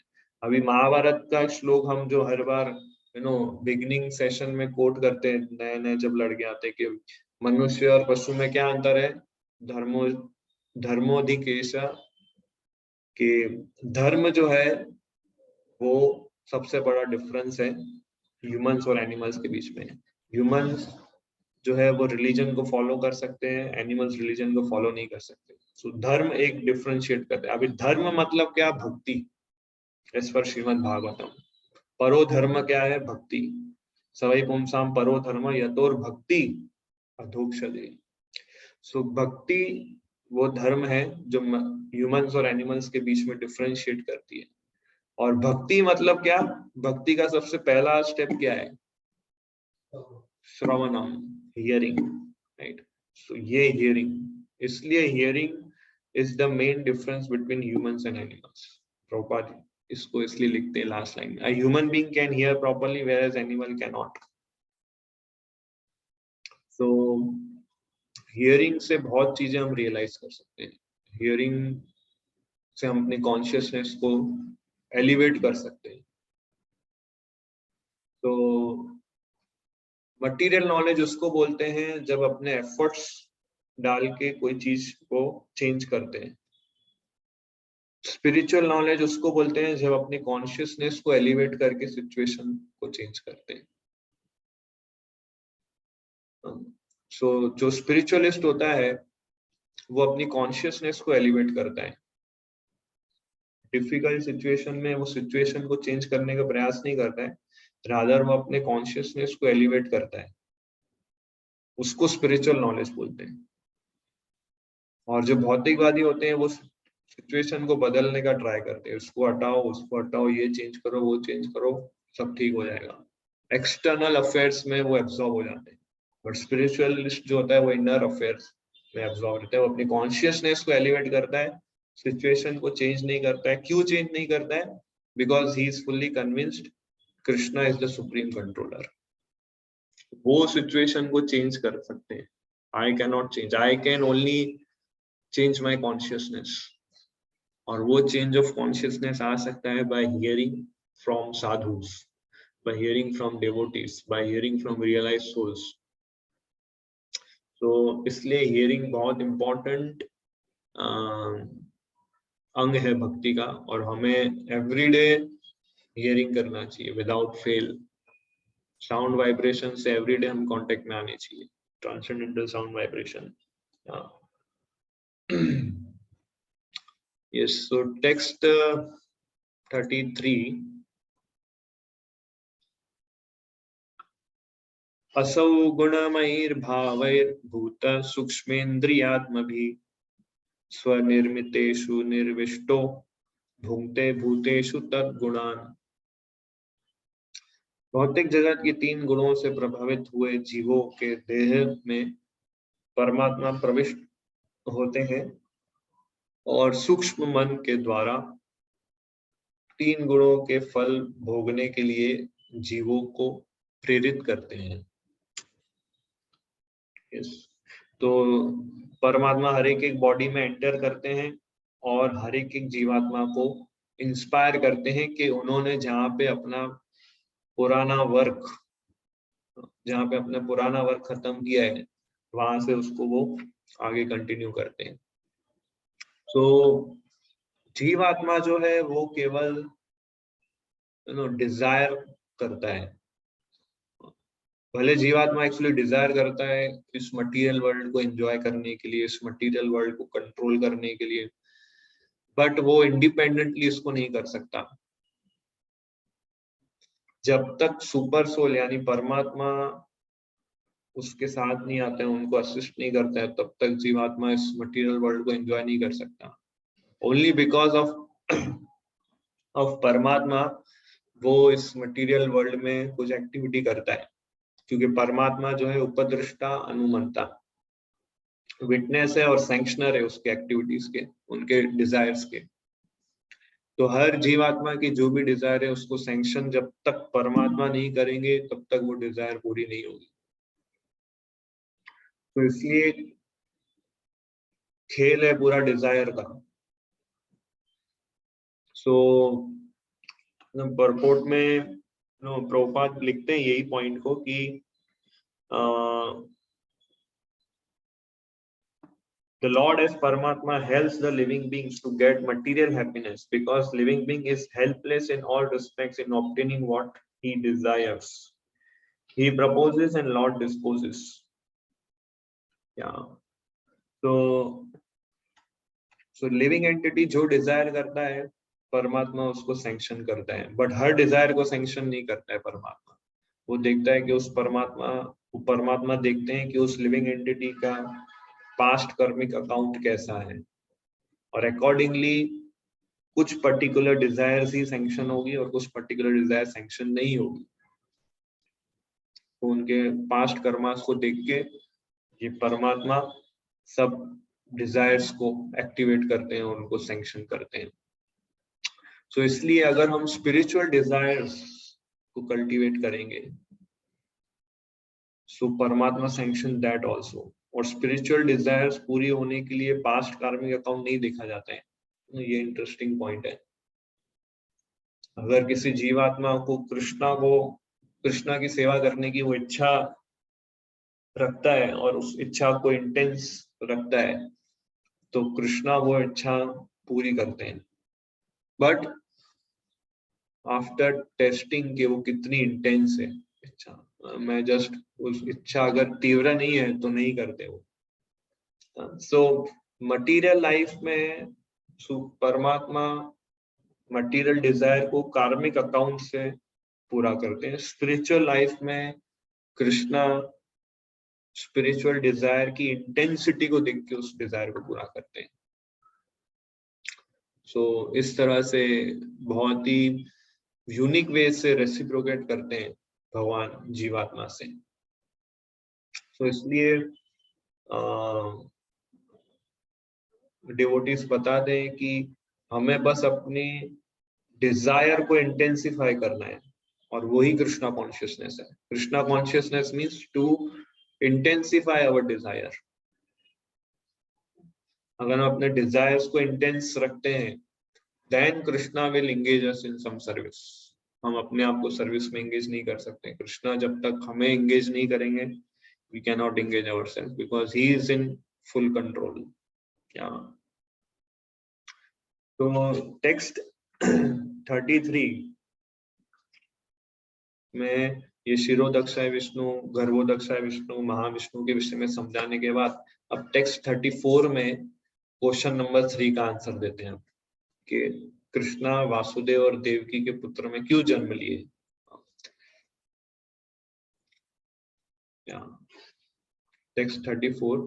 अभी महाभारत का श्लोक हम जो हर बार बिगिनिंग सेशन में कोट करते हैं, नए नए जब लड़के आते कि मनुष्य और पशु में क्या अंतर है, धर्मोधिकेशा, कि धर्म जो है वो सबसे बड़ा डिफरेंस है ह्यूमंस और एनिमल्स के बीच में। ह्यूमंस जो है वो रिलीजन को फॉलो कर सकते हैं, एनिमल्स रिलीजन को फॉलो नहीं कर सकते। सो धर्म एक डिफरेंशिएट करता है। अभी धर्म मतलब क्या? भक्ति, एज पर श्रीमद् भागवतम। परो धर्म क्या है? भक्ति। सवै पुंसाम परो धर्म यतोर भक्ति अधोक्षजे। सो भक्ति वो धर्म है जो ह्यूमंस और एनिमल्स के बीच में डिफरेंशिएट करती है। और भक्ति मतलब क्या? भक्ति का सबसे पहला स्टेप क्या है? श्रवणम, हियरिंग, राइट। सो ये हियरिंग, इसलिए hearing is the main difference between humans and animals. Prabhupada इसको इसलिए लिखते हैं लास्ट लाइन में, a human being can hear properly whereas animal can not. So hearing से बहुत चीजें हम रियलाइज कर सकते हैं। हियरिंग से हम अपने कॉन्शियसनेस को एलिवेट कर सकते हैं। तो मटेरियल नॉलेज उसको बोलते हैं जब अपने एफर्ट्स डाल के कोई चीज को चेंज करते हैं। स्पिरिचुअल नॉलेज उसको बोलते हैं जब अपनी कॉन्शियसनेस को एलिवेट करके सिचुएशन को चेंज करते हैं। सो जो स्पिरिचुअलिस्ट होता है वो अपनी कॉन्शियसनेस को एलिवेट करता है। डिफिकल्ट सिचुएशन में वो सिचुएशन को चेंज करने का प्रयास नहीं करता है, रादर वो अपने कॉन्शियसनेस को एलिवेट करता है। उसको स्पिरिचुअल नॉलेज बोलते हैं। और जो भौतिकवादी होते हैं वो सिचुएशन को बदलने का ट्राई करते हैं, उसको हटाओ, उसको हटाओ, ये चेंज करो, वो चेंज करो, सब ठीक हो जाएगा। एक्सटर्नल अफेयर्स में वो एब्जॉर्ब हो जाते हैं। बट स्पिरिचुअलिस्ट जो होता है वो इनर अफेयर्स में एब्जॉर्ब रहता है। वो अपनी कॉन्शियसनेस को एलिवेट करता है, सिचुएशन को चेंज नहीं करता है। क्यों चेंज नहीं करता है? Because he is fully convinced Krishna is the supreme controller. वो सिचुएशन को चेंज कर सकते हैं। I can not change, I can only change my consciousness. और वो चेंज ऑफ कॉन्शियसनेस आ सकता है by hearing from sadhus, by hearing from devotees, by hearing from realized souls. तो इसलिए हियरिंग बहुत इम्पोर्टेंट अंग है भक्ति का, और हमें एवरीडे हियरिंग करना चाहिए विदाउट फेल। साउंड वाइब्रेशन से एवरीडे हम कांटेक्ट में आने चाहिए, ट्रांसेंडेंटल साउंड वाइब्रेशन। यस, सो टेक्स्ट 33, असौ गुणमयैर्भावैर्भूत सूक्ष्मेन्द्रियात्मभिः स्वनिर्मितेषु निर्विष्टो भुंक्ते भूतेषु तद्गुणान्। भौतिक जगत के 3 गुणों से प्रभावित हुए जीवों के देह में परमात्मा प्रविष्ट होते हैं और सूक्ष्म मन के द्वारा 3 गुणों के फल भोगने के लिए जीवों को प्रेरित करते हैं। तो परमात्मा हर एक बॉडी में एंटर करते हैं और हर एक जीवात्मा को इंस्पायर करते हैं कि उन्होंने जहाँ पे अपना पुराना वर्क खत्म किया है वहां से उसको वो आगे कंटिन्यू करते हैं। तो जीवात्मा जो है वो केवल डिजायर करता है। भले जीवात्मा एक्चुअली डिजायर करता है इस मटेरियल वर्ल्ड को एंजॉय करने के लिए, इस मटेरियल वर्ल्ड को कंट्रोल करने के लिए, बट वो इंडिपेंडेंटली इसको नहीं कर सकता। जब तक सुपर सोल यानी परमात्मा उसके साथ नहीं आते हैं, उनको असिस्ट नहीं करता है, तब तक जीवात्मा इस मटेरियल वर्ल्ड को एंजॉय नहीं कर सकता। ओनली बिकॉज ऑफ परमात्मा वो इस मटेरियल वर्ल्ड में कुछ एक्टिविटी करता है, क्योंकि परमात्मा जो है उपद्रष्टा, अनुमंता, विटनेस है और सैंक्शनर है उसके एक्टिविटीज के, उनके डिजायर्स के। तो हर जीवात्मा की जो भी डिजायर है उसको सैंक्शन जब तक परमात्मा नहीं करेंगे तब तक वो डिजायर पूरी नहीं होगी। तो इसलिए खेल है पूरा डिजायर का। सो परपोर्ट में प्रभुपाद लिखते हैं यही पॉइंट को कि the Lord as Paramatma helps the living beings to get material happiness because living being is helpless in all respects in obtaining what he desires. He proposes and Lord disposes. Yeah. So living entity जो Dzire करता है परमात्मा उसको sanction करता है, but her Dzire को sanction नहीं करता है परमात्मा। वो देखता है कि उस परमात्मा देखते हैं कि उस लिविंग एंटिटी का पास्ट कर्मिक अकाउंट कैसा है, और अकॉर्डिंगली कुछ पर्टिकुलर डिजायर्स ही सैंक्शन होगी और कुछ पर्टिकुलर डिजायर सैंक्शन नहीं होगी। तो उनके पास्ट कर्मास को देख के ये परमात्मा सब डिजायर्स को एक्टिवेट करते हैं और उनको सैंक्शन करते हैं। सो इसलिए अगर हम स्पिरिचुअल डिजायर्स को कल्टीवेट करेंगे सो परमात्मा सैंक्शन दैट आल्सो। और स्पिरिचुअल डिजायर्स पूरी होने के लिए पास्ट कार्मिक अकाउंट नहीं देखा जाता है। ये इंटरेस्टिंग पॉइंट है। अगर किसी जीवात्मा को कृष्णा की सेवा करने की वो इच्छा रखता है और उस इच्छा को इंटेंस रखता है तो कृष्णा वो इच्छा पूरी करते हैं, बट आफ्टर टेस्टिंग के वो कितनी इंटेंस है इच्छा, मैं जस्ट उस इच्छा अगर तीव्र नहीं है तो नहीं करते वो। सो मटीरियल लाइफ में परमात्मा मटीरियल डिजायर को कार्मिक अकाउंट से पूरा करते हैं। स्पिरिचुअल लाइफ में कृष्णा स्पिरिचुअल डिजायर की इंटेंसिटी को देख के उस डिजायर को पूरा करते हैं। सो इस तरह से बहुत ही यूनिक वे से रेसिप्रोकेट करते हैं भगवान जीवात्मा से। सो इसलिए डिवोटीज बता दें कि हमें बस अपनी डिजायर को इंटेंसिफाई करना है और वही कृष्णा कॉन्शियसनेस है। Krishna consciousness means to intensify our desire. अगर हम अपने डिजायर्स को इंटेंस रखते हैं then Krishna will engage us in some service. हम अपने आप को सर्विस में एंगेज नहीं कर सकते। कृष्णा जब तक हमें एंगेज नहीं करेंगे we can not engage ourselves because he is in full control. तो टेक्स्ट 33 में ये शिरोदक्षाय विष्णु, गर्भोदक्षाय विष्णु, महाविष्णु के विषय में समझाने के बाद अब टेक्स्ट 34 में क्वेश्चन नंबर 3 का आंसर देते हैं कि कृष्णा वासुदेव और देवकी के पुत्र में क्यों जन्म लिए। टेक्स्ट 34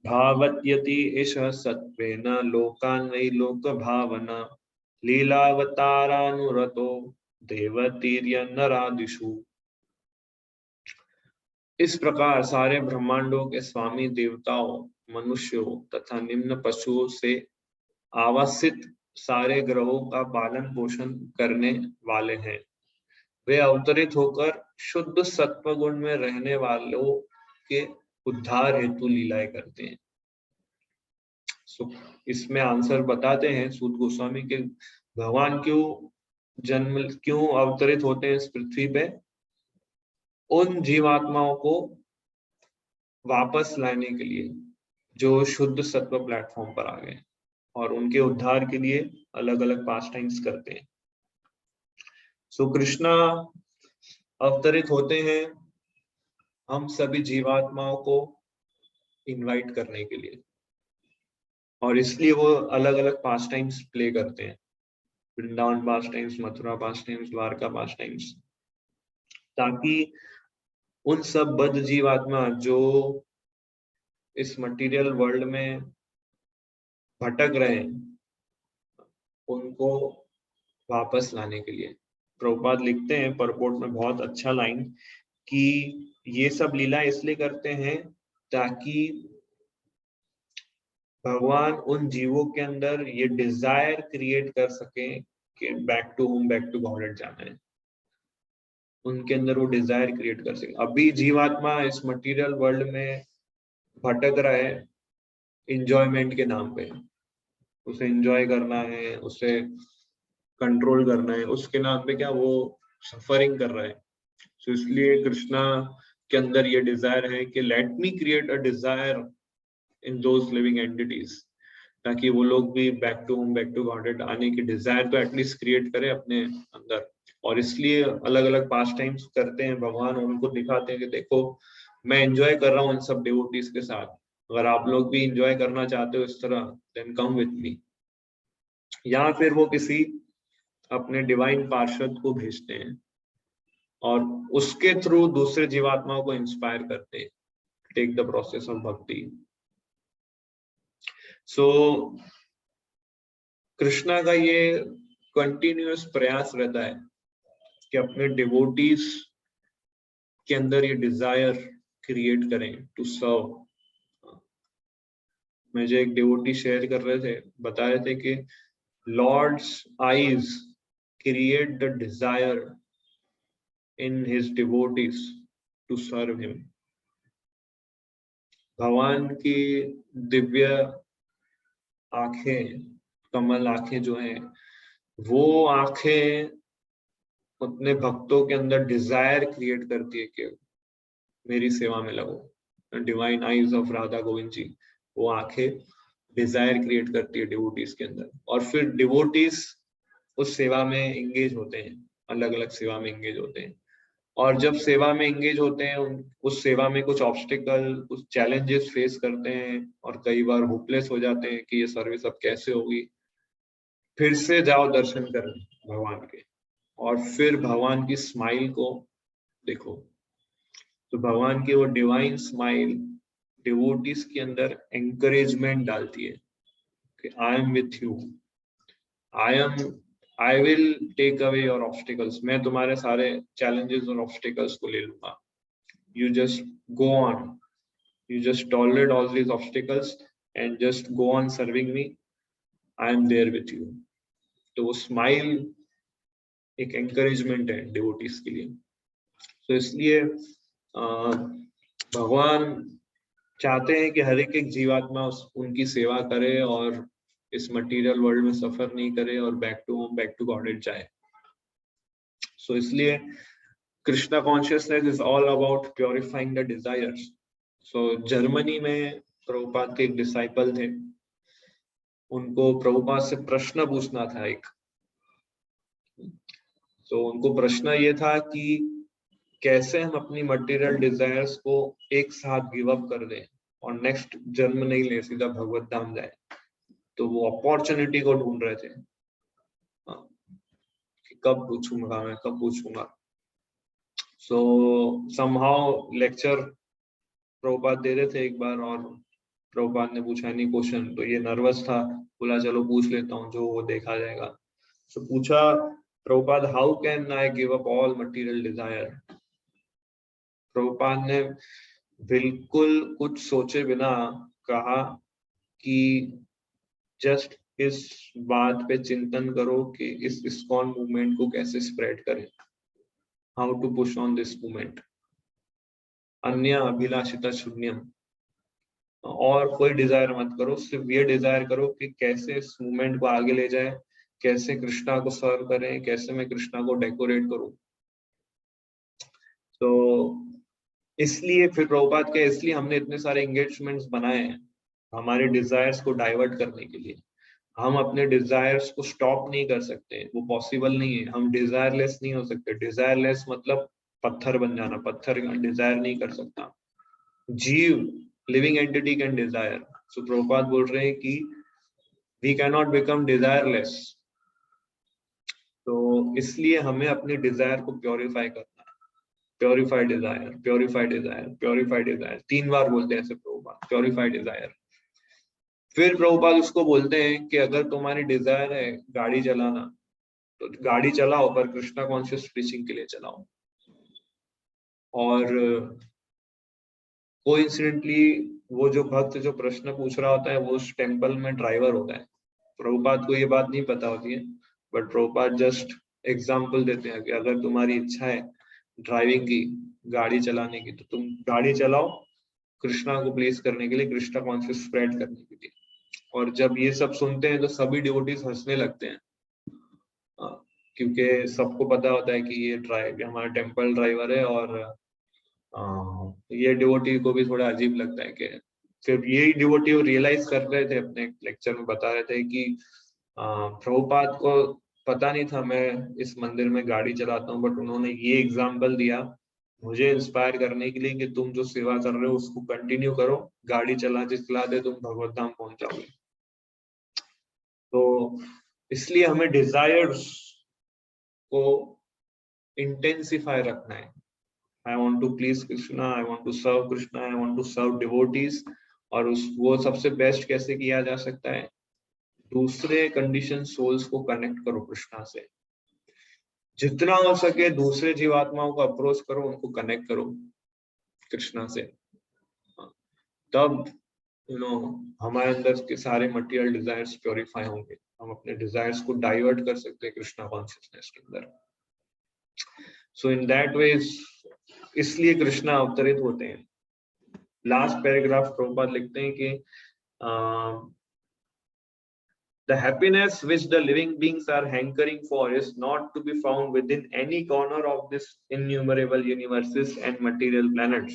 भावत्यति एषः सत्त्वेन लोकान् वै लोक भावना लीलावतारानुरतो देवतीर्य नरादिषु। इस प्रकार सारे ब्रह्मांडों के स्वामी देवताओं, मनुष्यों तथा निम्न पशुओं से आवासित सारे ग्रहों का पालन पोषण करने वाले हैं। वे अवतरित होकर शुद्ध सत्व गुण में रहने वालों के उद्धार हेतु लीलाएं करते हैं। इसमें आंसर बताते हैं सूत गोस्वामी के भगवान क्यों अवतरित होते हैं इस पृथ्वी पे। उन जीवात्माओं को वापस लाने के लिए जो शुद्ध सत्व प्लेटफॉर्म पर आ गए और उनके उद्धार के लिए अलग अलग पास टाइम्स करते हैं। सो कृष्णा अवतरित होते हैं हम सभी जीवात्माओं को इनवाइट करने के लिए, और इसलिए वो अलग अलग पास टाइम्स प्ले करते हैं, वृंदावन पास टाइम्स, मथुरा पास टाइम्स, द्वारका पास टाइम्स, ताकि उन सब बद्ध जीवात्मा जो इस मटेरियल वर्ल्ड में भटक रहे हैं उनको वापस लाने के लिए। प्रभुपाद लिखते हैं परपोर्ट में बहुत अच्छा लाइन कि ये सब लीला इसलिए करते हैं ताकि भगवान उन जीवों के अंदर ये डिजायर क्रिएट कर सके कि back to home, back to God जाना है। उनके अंदर वो डिजायर क्रिएट कर सके। अभी जीवात्मा इस मटेरियल वर्ल्ड में भटक रहा है इंजॉयमेंट के नाम पे, उसे एंजॉय करना है, उसे कंट्रोल करना है, उसके नाम पे क्या वो सफरिंग कर रहा है। तो इसलिए कृष्णा के अंदर ये डिजायर है कि let me create a desire in those living entities, ताकि वो लोग भी back to home, back to Godhead आने की डिजायर तो एटलीस्ट क्रिएट करे अपने अंदर। और इसलिए अलग अलग पास टाइम्स करते हैं भगवान, उनको दिखाते हैं कि देखो मैं एंजॉय कर रहा हूँ इन सब डिवोटीज के साथ, अगर आप लोग भी एंजॉय करना चाहते हो इस तरह देन कम विथ मी। या फिर वो किसी अपने डिवाइन पार्षद को भेजते हैं और उसके थ्रू दूसरे जीवात्माओं को इंस्पायर करते हैं, टेक द प्रोसेस ऑफ भक्ति। सो कृष्णा का ये कंटिन्यूअस प्रयास रहता है कि अपने डिवोटीज के अंदर ये डिजायर क्रिएट करें टू सर्व। मुझे एक डिवोटी शेयर कर रहे थे, बता रहे थे कि Lord's eyes create the desire in his devotees to serve him. भगवान की दिव्य आंखें, कमल आंखें जो हैं, वो आंखें अपने भक्तों के अंदर डिजायर क्रिएट करती है कि मेरी सेवा में लगो। Divine eyes of Radha Govind ji, वो आंखें डिजायर क्रिएट करती है डिवोटीज के अंदर, और फिर डिवोटीज उस सेवा में एंगेज होते हैं, अलग अलग सेवा में एंगेज होते हैं। और जब सेवा में एंगेज होते हैं उस सेवा में कुछ ऑब्स्टिकल, कुछ चैलेंजेस फेस करते हैं और कई बार होपलेस हो जाते हैं कि ये सर्विस अब कैसे होगी। फिर से जाओ दर्शन करने भगवान के, और फिर भगवान की स्माइल को देखो। तो भगवान की वो डिवाइन स्माइल डिवोटीज के अंदर एंकरेजमेंट डालती है कि I am with you, I will take away your obstacles, मैं तुम्हारे सारे चैलेंजेस और ऑब्स्टिकल्स को ले लूंगा। You just go on, you just tolerate all these obstacles and just go on serving me, I am there with you। तो वो smile एक एंकरेजमेंट है डिवोटीज के लिए। तो इसलिए भगवान चाहते हैं कि हर एक जीवात्मा उनकी सेवा करे और इस मटेरियल वर्ल्ड में सफर नहीं करे और back to home, back to Godhead जाए। सो इसलिए Krishna consciousness is all about purifying the desires. So Germany में प्रभुपाद के एक डिसाइपल थे, उनको प्रभुपाद से प्रश्न पूछना था एक। तो उनको प्रश्न ये था कि कैसे हम अपनी मटेरियल डिजायर्स को एक साथ गिव अप कर दें और नेक्स्ट जन्म नहीं ले, सीधा भगवत धाम जाए। तो वो अपॉर्चुनिटी को ढूंढ रहे थे कि कब पूछूंगा मैं, कब पूछूंगा। सो समहाउ लेक्चर प्रभुपाद दे रहे थे एक बार, और प्रभुपाद ने पूछा नहीं क्वेश्चन, तो ये नर्वस था, बोला चलो पूछ लेता हूँ, जो वो देखा जाएगा। तो पूछा Prabhupada, how can I give up all material desire. Prabhupada ने बिल्कुल कुछ सोचे बिना कहा कि जस्ट इस बात पे चिंतन करो कि इस इस्कॉन मूवमेंट को कैसे स्प्रेड करें, how to push on this movement, अन्य अभिलाषिता शून्यम। और कोई डिजायर मत करो, सिर्फ ये डिजायर करो कि कैसे इस मूवमेंट को आगे ले जाए, कैसे कृष्णा को सर्व करें, कैसे मैं कृष्णा को डेकोरेट करूं। तो इसलिए फिर प्रभुपाद के इसलिए हमने इतने सारे एंगेजमेंट्स बनाए हैं हमारे डिजायर्स को डाइवर्ट करने के लिए। हम अपने डिजायर्स को स्टॉप नहीं कर सकते, वो पॉसिबल नहीं है। हम डिजायरलेस नहीं हो सकते। डिजायरलेस मतलब पत्थर बन जाना, पत्थर डिजायर नहीं कर सकता। जीव living entity can desire. So Prabhupada बोल रहे हैं कि we can not become desireless. तो इसलिए हमें अपने डिजायर को प्योरीफाई करना है। Purify desire, purify desire, purify desire, 3 बार बोलते हैं ऐसे प्रभुपाद, प्योरीफाई डिजायर। फिर प्रभुपाद उसको बोलते हैं कि अगर तुम्हारी डिजायर है गाड़ी चलाना तो गाड़ी चलाओ, पर कृष्णा कॉन्शियस प्रीचिंग के लिए चलाओ। और कोइंसिडेंटली वो जो भक्त जो प्रश्न पूछ रहा होता है वो उस टेम्पल में ड्राइवर होता है। प्रभुपाद को ये बात नहीं पता होती है, बट प्रभुपाद जस्ट एग्जाम्पल देते हैं कि अगर तुम्हारी इच्छा है ड्राइविंग की, गाड़ी चलाने की, तो तुम गाड़ी चलाओ कृष्णा को प्लीज करने के लिए, कृष्णा कॉन्शियस स्प्रेड करने के लिए। और जब ये सब सुनते हैं तो सभी डिवोटीज हंसने लगते हैं, क्योंकि सबको पता होता है कि ये हमारा टेम्पल ड्राइवर है। और ये डिवोटी को भी थोड़ा अजीब लगता है कि फिर यही डिवोटी रियलाइज कर रहे थे, अपने लेक्चर में बता रहे थे कि प्रभुपाद को पता नहीं था मैं इस मंदिर में गाड़ी चलाता हूँ, बट उन्होंने ये एग्जाम्पल दिया मुझे इंस्पायर करने के लिए कि तुम जो सेवा कर रहे हो उसको कंटिन्यू करो, गाड़ी चला दे तुम भगवत धाम पहुंच जाओगे। तो इसलिए हमें डिजायर्स को इंटेंसिफाई रखना है। I want to please Krishna, I want to serve Krishna, I want to serve devotees। और वो सबसे बेस्ट कैसे किया जा सकता है? दूसरे कंडीशन सोल्स को कनेक्ट करो कृष्णा से, जितना हो सके दूसरे जीवात्माओं को अप्रोच करो, उनको कनेक्ट करो कृष्णा से। तब हमारे अंदर के सारे मटेरियल डिजायर्स प्योरीफाई होंगे, हम अपने डिजायर्स को डाइवर्ट कर सकते हैं कृष्णा कॉन्शियसनेस के अंदर। सो इन दैट वे इसलिए कृष्णा अवतरित होते हैं। लास्ट पैराग्राफ प्रभुपाद लिखते हैं कि the happiness which the living beings are hankering for is not to be found within any corner of this innumerable universes and material planets।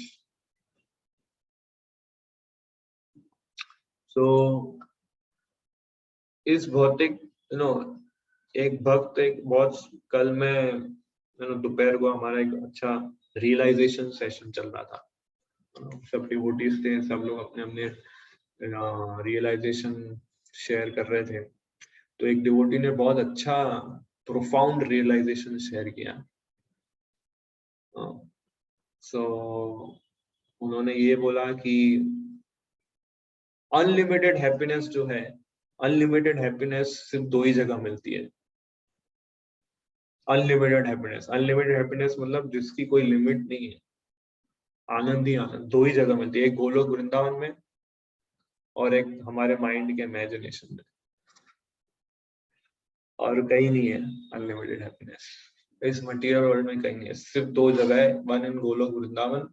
So इस भौतिक एक भक्त एक बहुत कल में दोपहर को हमारा एक अच्छा रियलाइजेशन सेशन चल रहा था, सब डिवोटीज थे, सब लोग अपने अपने रियलाइजेशन शेयर कर रहे थे। तो एक डिवोटी ने बहुत अच्छा प्रोफाउंड रियलाइजेशन शेयर किया। सो उन्होंने ये बोला कि अनलिमिटेड हैप्पीनेस जो है, अनलिमिटेड हैप्पीनेस सिर्फ 2 ही जगह मिलती है। अनलिमिटेड हैप्पीनेस मतलब जिसकी कोई लिमिट नहीं है, आनंद ही आनंद 2 ही जगह मिलती है, एक गोलोक वृंदावन में और एक हमारे माइंड के इमेजिनेशन में, और कहीं नहीं है अनलिमिटेड हैप्पीनेस इस मटेरियल वर्ल्ड में, कहीं नहीं है। सिर्फ 2 जगह है, one in Goloka Vrindavan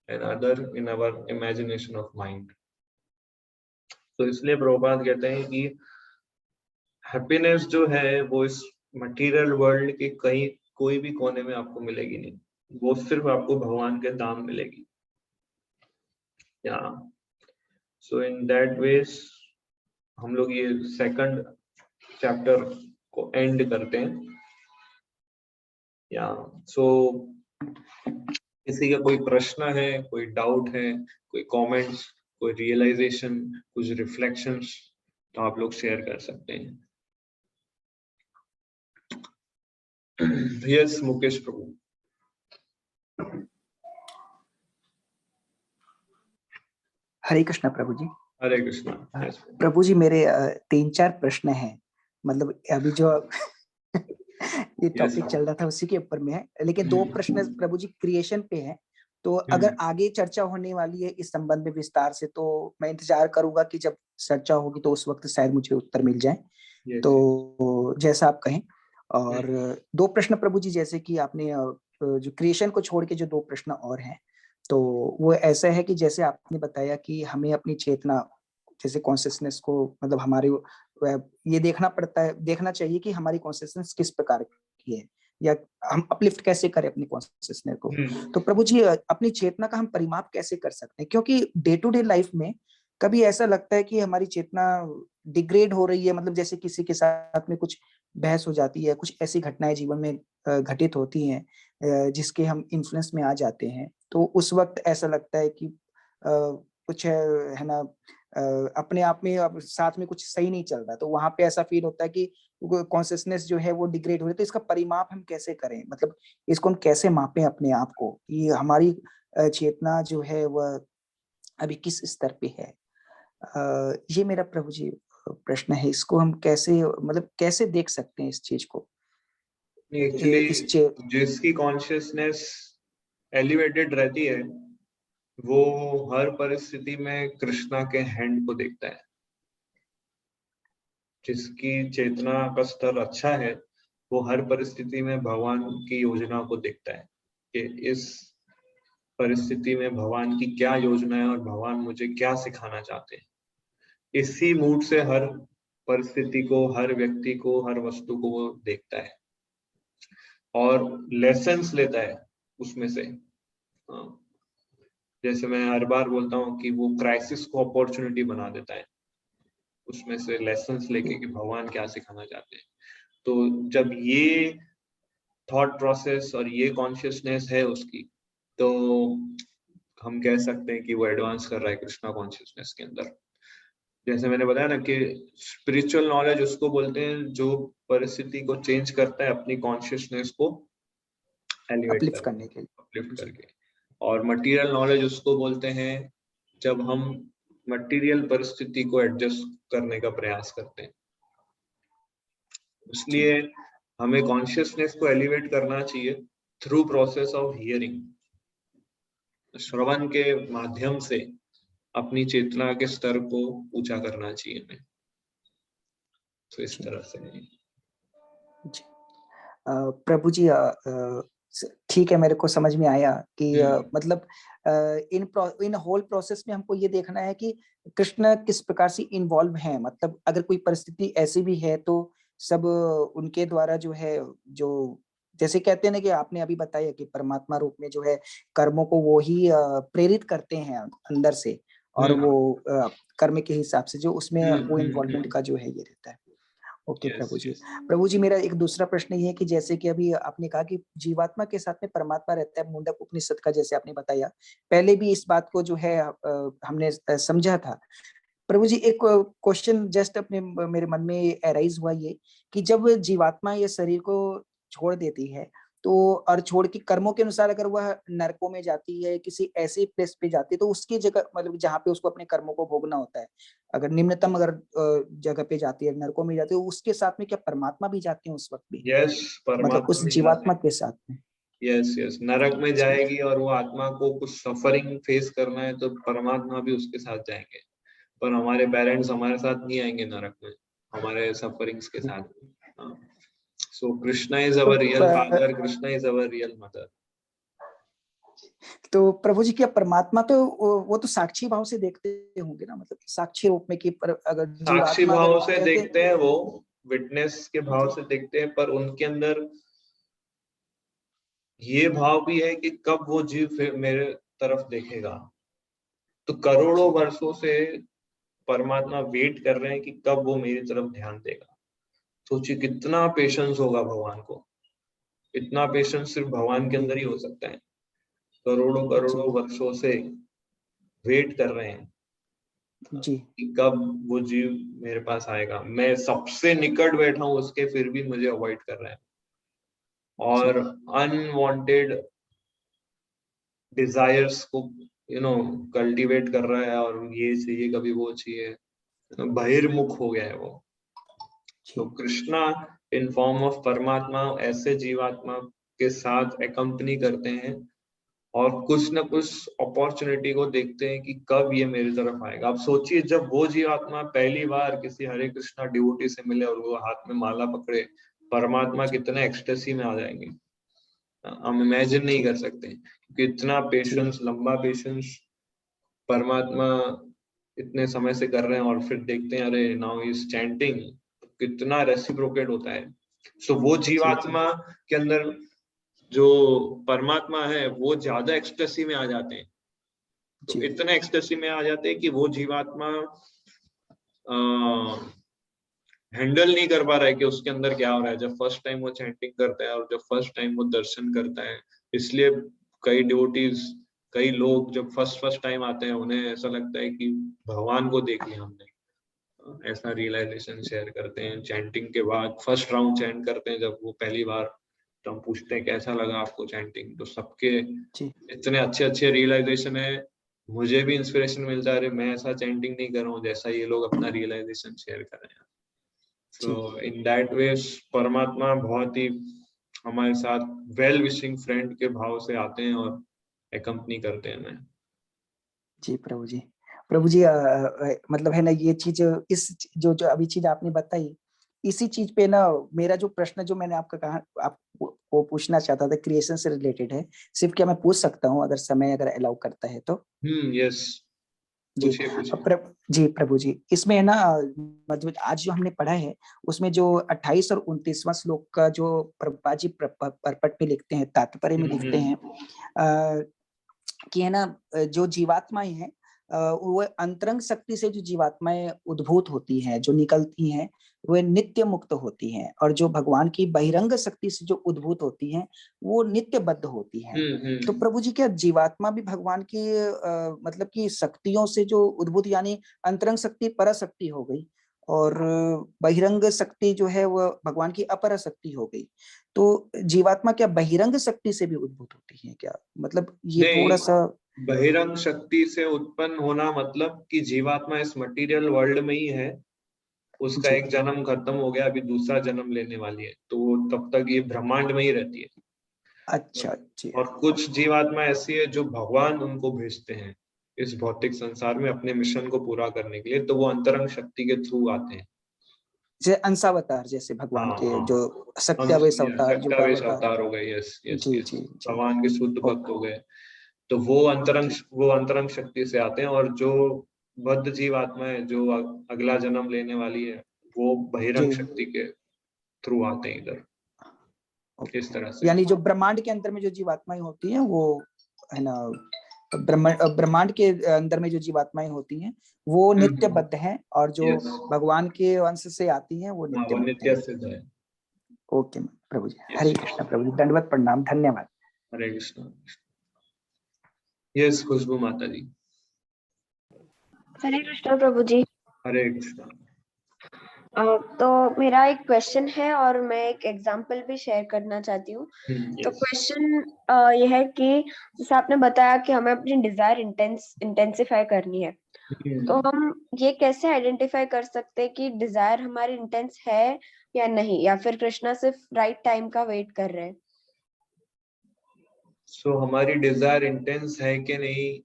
and other in our imagination of mind. तो इसलिए प्रभुपाद कहते हैं कि हैप्पीनेस जो है वो इस मटेरियल वर्ल्ड के कहीं कोई भी कोने में आपको मिलेगी नहीं, वो सिर्फ आपको भगवान के धाम मिलेगी। या सो इन दैट वेज हम लोग ये सेकंड चैप्टर को एंड करते हैं। या सो किसी का कोई प्रश्न है, कोई डाउट है, कोई कमेंट्स, कोई रियलाइजेशन, कुछ रिफ्लेक्शंस, तो आप लोग शेयर कर सकते हैं। यस मुकेश प्रभु। हरे कृष्णा प्रभु जी। हरे कृष्णा। प्रभु जी मेरे 3-4 प्रश्न हैं, मतलब अभी जो ये टॉपिक चल रहा था उसी के ऊपर में है, लेकिन 2 प्रश्न प्रभु जी क्रिएशन पे है। तो अगर आगे चर्चा होने वाली है इस संबंध में विस्तार से, तो मैं इंतजार करूंगा कि जब चर्चा होगी तो उस वक्त शायद मुझे उत्तर मिल जाए। तो जैसा आप कहें। और 2 प्रश्न प्रभु जी, जैसे कि आपने जो क्रिएशन को छोड़ के जो 2 प्रश्न और हैं, तो वो ऐसा है कि जैसे आपने बताया कि हमें अपनी चेतना, जैसे कॉन्शियसनेस को, मतलब हमारे ये देखना चाहिए कि हमारी कॉन्शियसनेस किस प्रकार की है। या हम अपलिफ्ट कैसे करें अपनी कॉन्शियसनेस को। तो प्रभु जी अपनी चेतना का हम परिमाप कैसे कर सकते हैं, क्योंकि डे टू डे लाइफ में कभी ऐसा लगता है कि हमारी चेतना डिग्रेड हो रही है, मतलब जैसे किसी के साथ में कुछ बहस हो जाती है, कुछ ऐसी घटनाएं जीवन में घटित होती हैं जिसके हम इन्फ्लुएंस में आ जाते हैं, तो उस वक्त ऐसा लगता है कि कुछ है ना अपने आप में अब साथ में कुछ सही नहीं चल रहा, तो वहां पे ऐसा फील होता है कि कॉन्शियसनेस जो है वो डिग्रेड हो रही है। तो इसका परिमाप हम कैसे करें, मतलब इसको हम कैसे मापें अपने आप को कि हमारी चेतना जो है वह अभी किस स्तर पे है। ये मेरा प्रभु जी प्रश्न है, इसको हम कैसे मतलब कैसे देख सकते हैं इस चीज को। एक्चुअली जिसकी कॉन्शियसनेस एलिवेटेड रहती है वो हर परिस्थिति में कृष्णा के हैंड को देखता है। जिसकी चेतना का स्तर अच्छा है वो हर परिस्थिति में भगवान की योजना को देखता है कि इस परिस्थिति में भगवान की क्या योजना है और भगवान मुझे क्या सिखाना चाहते हैं। इसी मूड से हर परिस्थिति को, हर व्यक्ति को, हर वस्तु को वो देखता है और लेसन्स लेता है उसमें से। जैसे मैं हर बार बोलता हूँ कि वो क्राइसिस को अपॉर्चुनिटी बना देता है, उसमें से लेसन्स लेके कि भगवान क्या सिखाना चाहते हैं। तो जब ये थॉट प्रोसेस और ये कॉन्शियसनेस है उसकी, तो हम कह सकते हैं कि वो एडवांस कर रहा है कृष्णा कॉन्शियसनेस के अंदर। जैसे मैंने बताया ना कि स्पिरिचुअल नॉलेज उसको बोलते हैं जो परिस्थिति को चेंज करता है अपनी कॉन्शियसनेस को एलिवेट अपलिफ्ट करने के लिए, अपलिफ्ट करके। और मटेरियल नॉलेज उसको बोलते हैं जब हम मटेरियल परिस्थिति को एडजस्ट करने का प्रयास करते हैं। इसलिए हमें कॉन्शियसनेस को एलिवेट करना चाहिए थ्रू प्रोसेस ऑफ हियरिंग। श्रवण के माध्यम से अपनी चेतना के स्तर को ऊंचा करना चाहिए हमें। तो इस तरह से जी। प्रभु जी ठीक है, मेरे को समझ में आया कि मतलब इन होल प्रोसेस में हमको ये देखना है कि कृष्ण किस प्रकार से इन्वॉल्व हैं। मतलब अगर कोई परिस्थिति ऐसी भी है तो सब उनके द्वारा जो है, जो जैसे कहते हैं ना कि आपने अभी बताया कि परमात्मा रूप में जो है कर्मों को वो ही प्रेरित करते हैं अंदर से, और वो कर्म के हिसाब से जो उसमें वो इन्वॉल्वमेंट का जो है ये रहता है। ओके प्रभु जी। प्रभु जी मेरा एक दूसरा प्रश्न ये है कि जैसे कि अभी आपने कहा कि जीवात्मा के साथ में परमात्मा रहता है, मुंडक उपनिषद का जैसे आपने बताया, पहले भी इस बात को जो है हमने समझा था। प्रभु जी एक क्वेश्चन जस्ट अपने मेरे मन में अराइज हुआ ये कि जब जीवात्मा ये शरीर को छोड़ देती है तो, और छोड़ के कर्मों के अनुसार अगर वह नरकों में जाती है, किसी ऐसे प्लेस पे जाती है, तो उसकी जगह मतलब जहाँ पे उसको अपने कर्मों को भोगना होता है, अगर निम्नतम अगर जगह पे जाती है, नरकों में जाती है, उसके साथ में क्या परमात्मा भी जाते हैं उस वक्त भी? यस, मतलब उस जीवात्मा के साथ में। यस नरक में जाएगी और वो आत्मा को कुछ सफरिंग फेस करना है तो परमात्मा भी उसके साथ जाएंगे। पर हमारे पेरेंट्स हमारे साथ नहीं आएंगे नरक में, हमारे सफरिंग्स के साथ। So Krishna is our real father, Krishna is our real mother. तो प्रभु जी क्या परमात्मा तो वो तो साक्षी भाव से देखते होंगे ना, मतलब साक्षी रूप में कि अगर साक्षी जीवात्मा भाव अगर से देखते हैं, वो विटनेस के भाव से देखते हैं, पर उनके अंदर ये भाव भी है कि कब वो जीव फिर मेरे तरफ देखेगा। तो करोड़ों वर्षों से परमात्मा वेट कर रहे हैं कि कब वो मेरी तरफ ध्यान देगा। सोचिए कितना पेशेंस होगा भगवान को। इतना पेशेंस सिर्फ भगवान के अंदर ही हो सकता है। करोड़ों करोड़ों वर्षों से वेट कर रहे हैं जी कि कब वो जीव मेरे पास आएगा। मैं सबसे निकट बैठा हूं उसके, फिर भी मुझे अवॉइड कर रहा है और अनवांटेड डिजायर्स को कल्टीवेट कर रहा है, और ये चाहिए कभी वो चाहिए, बहिर्मुख हो गया है वो। तो कृष्णा इन फॉर्म ऑफ परमात्मा ऐसे जीवात्मा के साथ एकम्पनी करते हैं और कुछ न कुछ अपॉर्चुनिटी को देखते हैं कि कब ये मेरी तरफ आएगा। अब सोचिए जब वो जीवात्मा पहली बार किसी हरे कृष्णा डिवोटी से मिले और वो हाथ में माला पकड़े, परमात्मा कितने एक्सटेसी में आ जाएंगे हम इमेजिन नहीं कर सकते। क्योंकि इतना पेशेंस, लंबा पेशेंस परमात्मा इतने समय से कर रहे हैं और फिर देखते हैं अरे नाउ इज चैंटिंग, कितना रेसिप्रोकेट होता है। सो वो जीवात्मा के अंदर जो परमात्मा है वो ज्यादा एक्सटेसी में आ जाते हैं, तो इतने एक्सटेसी में आ जाते हैं कि वो जीवात्मा हैंडल नहीं कर पा रहा है कि उसके अंदर क्या हो रहा है जब फर्स्ट टाइम वो चैंटिंग करता है और जब फर्स्ट टाइम वो दर्शन करता है। इसलिए कई डिवोटीज, कई लोग जब फर्स्ट टाइम आते हैं उन्हें ऐसा लगता है कि भगवान को देख लिया हमने, ऐसा रियलाइजेशन शेयर करते हैं चैंटिंग के बाद। फर्स्ट राउंड चैंट करते हैं जब वो पहली बार, तो हम पूछते हैं कैसा लगा आपको चैंटिंग, तो सबके इतने अच्छे अच्छे रियलाइजेशन है। मुझे भी इंस्पिरेशन मिलता है, अरे मैं ऐसा चैंटिंग नहीं कर रहा हूँ जैसा ये लोग अपना रियलाइजेशन शेयर कर रहे हैं। सो इन दैट वे परमात्मा बहुत ही हमारे साथ वेल विशिंग फ्रेंड के भाव से आते हैं और एकम्पनी करते हैं हमें। जी प्रभु जी, प्रभु जी मतलब है ना ये चीज, इस जो अभी चीज आपने बताई, इसी चीज पे ना मेरा जो प्रश्न जो मैंने आपका कहा आपको पूछना चाहता था क्रिएशन से रिलेटेड है। सिर्फ क्या मैं पूछ सकता हूँ अगर समय अगर अलाउ करता है तो? यस जी जी प्रभु जी, इसमें है ना मतलब आज जो हमने पढ़ा है उसमें जो 28 और 29वां श्लोक का जो प्रभुपाद जी परपट में लिखते हैं, तात्पर्य में लिखते हैं कि है ना जो जीवात्माएं हैं वो अंतरंग शक्ति से जो जीवात्माएं उद्भूत होती हैं, जो निकलती हैं, वे नित्य मुक्त होती हैं, और जो भगवान की बहिरंग शक्ति से जो उद्भूत होती हैं वो नित्य बद्ध होती हैं। तो प्रभु जी क्या जीवात्मा भी भगवान की मतलब की शक्तियों से जो उद्भूत, यानी अंतरंग शक्ति पराशक्ति हो गई और बहिरंग शक्ति जो है वह भगवान की अपर शक्ति हो गई, तो जीवात्मा क्या बहिरंग शक्ति से भी उद्भूत होती है क्या? मतलब ये थोड़ा सा बहिरंग शक्ति से उत्पन्न होना मतलब कि जीवात्मा इस मटेरियल वर्ल्ड में ही है, उसका एक जन्म खत्म हो गया, अभी दूसरा जन्म लेने वाली है, तो तब तक ये ब्रह्मांड में ही रहती है। अच्छा जी। और कुछ जीवात्मा ऐसी है जो भगवान उनको भेजते हैं इस भौतिक संसार में अपने मिशन को पूरा करने के लिए, तो वो अंतरंग शक्ति के थ्रू आते हैं, जैसे अंशावतार, जैसे भगवान के जो सत्यावेश अवतार, जो अवतार हो गए। यस यस यस, भगवान के शुद्ध भक्त हो गए, तो वो अंतरंग शक्ति से आते हैं। और जो बद्ध जीवात्मा है जो अगला जन्म लेने वाली है वो बहिरंग शक्ति के थ्रू आते हैं इधर, इस तरह से। यानी जो ब्रह्मांड के अंदर में जो जीवात्माएं होती हैं वो है ना, ब्रह्मांड के अंदर में जो जीवात्माएं होती हैं वो नित्य बद्ध हैं, और जो भगवान के वंश से आती हैं वो नित्य सिद्ध है। ओके प्रभु जी, हरे कृष्ण प्रभु जी, दंडवत प्रणाम, धन्यवाद। हरे कृष्ण। यस खुशबू माता जी। हरे कृष्ण प्रभु जी। हरे कृष्ण। तो मेरा एक क्वेश्चन है और मैं एक एग्जांपल भी शेयर करना चाहती हूँ। तो क्वेश्चन यह है कि जैसे आपने बताया कि हमें अपनी डिजायर इंटेंसिफाई करनी है, तो हम ये कैसे आइडेंटिफाई कर सकते हैं कि डिजायर हमारी इंटेंस है या नहीं, या फिर कृष्णा सिर्फ राइट टाइम का वेट कर रहे हैं? सो हमारी डिजायर इंटेंस है कि नहीं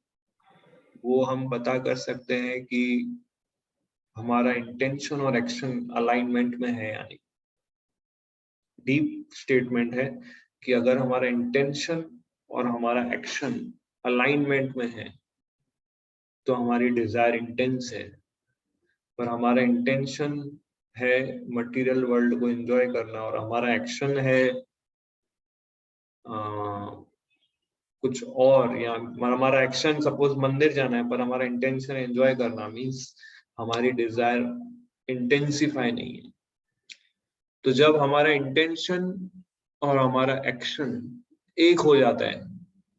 वो हम पता कर सकते हैं कि हमारा इंटेंशन और एक्शन अलाइनमेंट में है या नहीं। डीप स्टेटमेंट है कि अगर हमारा इंटेंशन और हमारा एक्शन अलाइनमेंट में है तो हमारी डिजायर इंटेंस है। पर हमारा इंटेंशन है मटेरियल वर्ल्ड को एंजॉय करना और हमारा एक्शन है कुछ और, या हमारा एक्शन सपोज मंदिर जाना है पर हमारा इंटेंशन एंजॉय करना, मींस हमारी डिजायर इंटेंसिफाई नहीं है। तो जब हमारा इंटेंशन और हमारा एक्शन एक हो जाता है,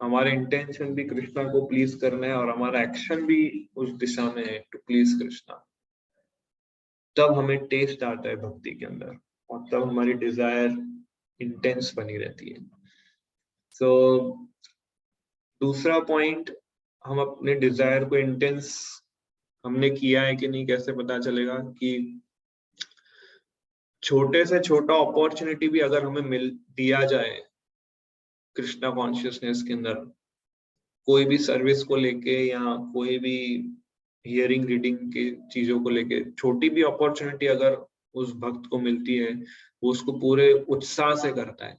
हमारा इंटेंशन भी कृष्णा को प्लीज करना है और हमारा एक्शन भी उस दिशा में है टू प्लीज कृष्णा, तब हमें टेस्ट आता है भक्ति के अंदर और तब हमारी डिजायर इंटेंस बनी रहती है। सो दूसरा पॉइंट, हम अपने डिजायर को इंटेंस हमने किया है कि नहीं कैसे पता चलेगा? कि छोटे से छोटा अपॉर्चुनिटी भी अगर हमें मिल दिया जाए कृष्णा कॉन्शियसनेस के अंदर, कोई भी सर्विस को लेके या कोई भी हियरिंग रीडिंग की चीजों को लेके, छोटी भी अपॉर्चुनिटी अगर उस भक्त को मिलती है वो उसको पूरे उत्साह से करता है,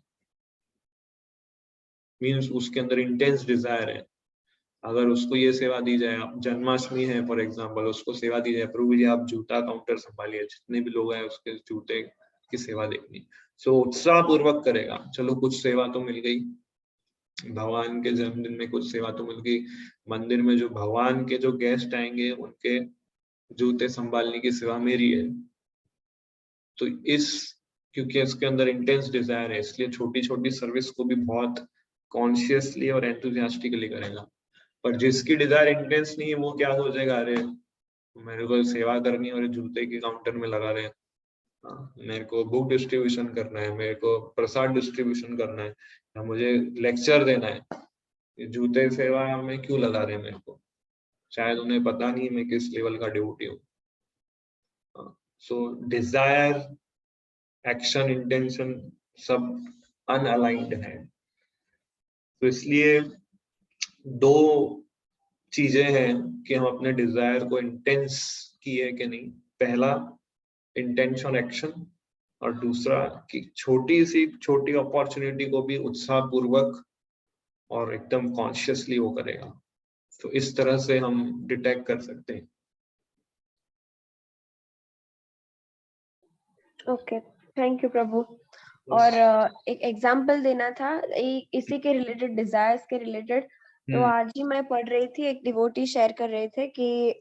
मीन्स उसके अंदर इंटेंस डिजायर है। अगर उसको ये सेवा दी जाए, जन्माष्टमी है फॉर एग्जांपल, उसको सेवा दी जाए, प्रभु जी आप जूता काउंटर संभालिए, जितने भी लोग हैं उसके जूते की सेवा देखनी, सो उत्साह पूर्वक करेगा, चलो कुछ सेवा तो मिल गई, भगवान के जन्मदिन में कुछ सेवा तो मिल गई, मंदिर में जो भगवान के जो गेस्ट आएंगे उनके जूते संभालने की सेवा मेरी है। तो क्योंकि इसके अंदर इंटेंस डिजायर है, इसलिए छोटी छोटी सर्विस को भी बहुत कॉन्शियसली और एंथुसियास्टिकली करेगा। पर जिसकी डिजायर इंटेंस नहीं है वो क्या सोचेगा, अरे मेरे को सेवा करनी है और जूते के काउंटर में लगा रहे हैं, मेरे को बुक डिस्ट्रीब्यूशन करना है, मेरे को प्रसाद डिस्ट्रीब्यूशन करना है, या मुझे लेक्चर देना है, जूते सेवा में क्यों लगा रहे हैं मेरे को, शायद उन्हें पता नहीं मैं किस लेवल का ड्यूटी हूँ। सो डिजायर, एक्शन, इंटेंशन सब अनअलाइंड है। तो इसलिए दो चीजें हैं कि हम अपने डिजायर को इंटेंस किए कि नहीं, पहला इंटेंशन एक्शन, और दूसरा कि छोटी अपॉर्चुनिटी को भी उत्साह पूर्वक और एकदम कॉन्शियसली वो करेगा। तो इस तरह से हम डिटेक्ट कर सकते हैं। ओके, थैंक यू प्रभु। और एक एग्जांपल देना था इसी के रिलेटेड, डिजायर्स के रिलेटेड। तो आज ही मैं पढ़ रही थी, एक डिवोटी शेयर कर रहे थे कि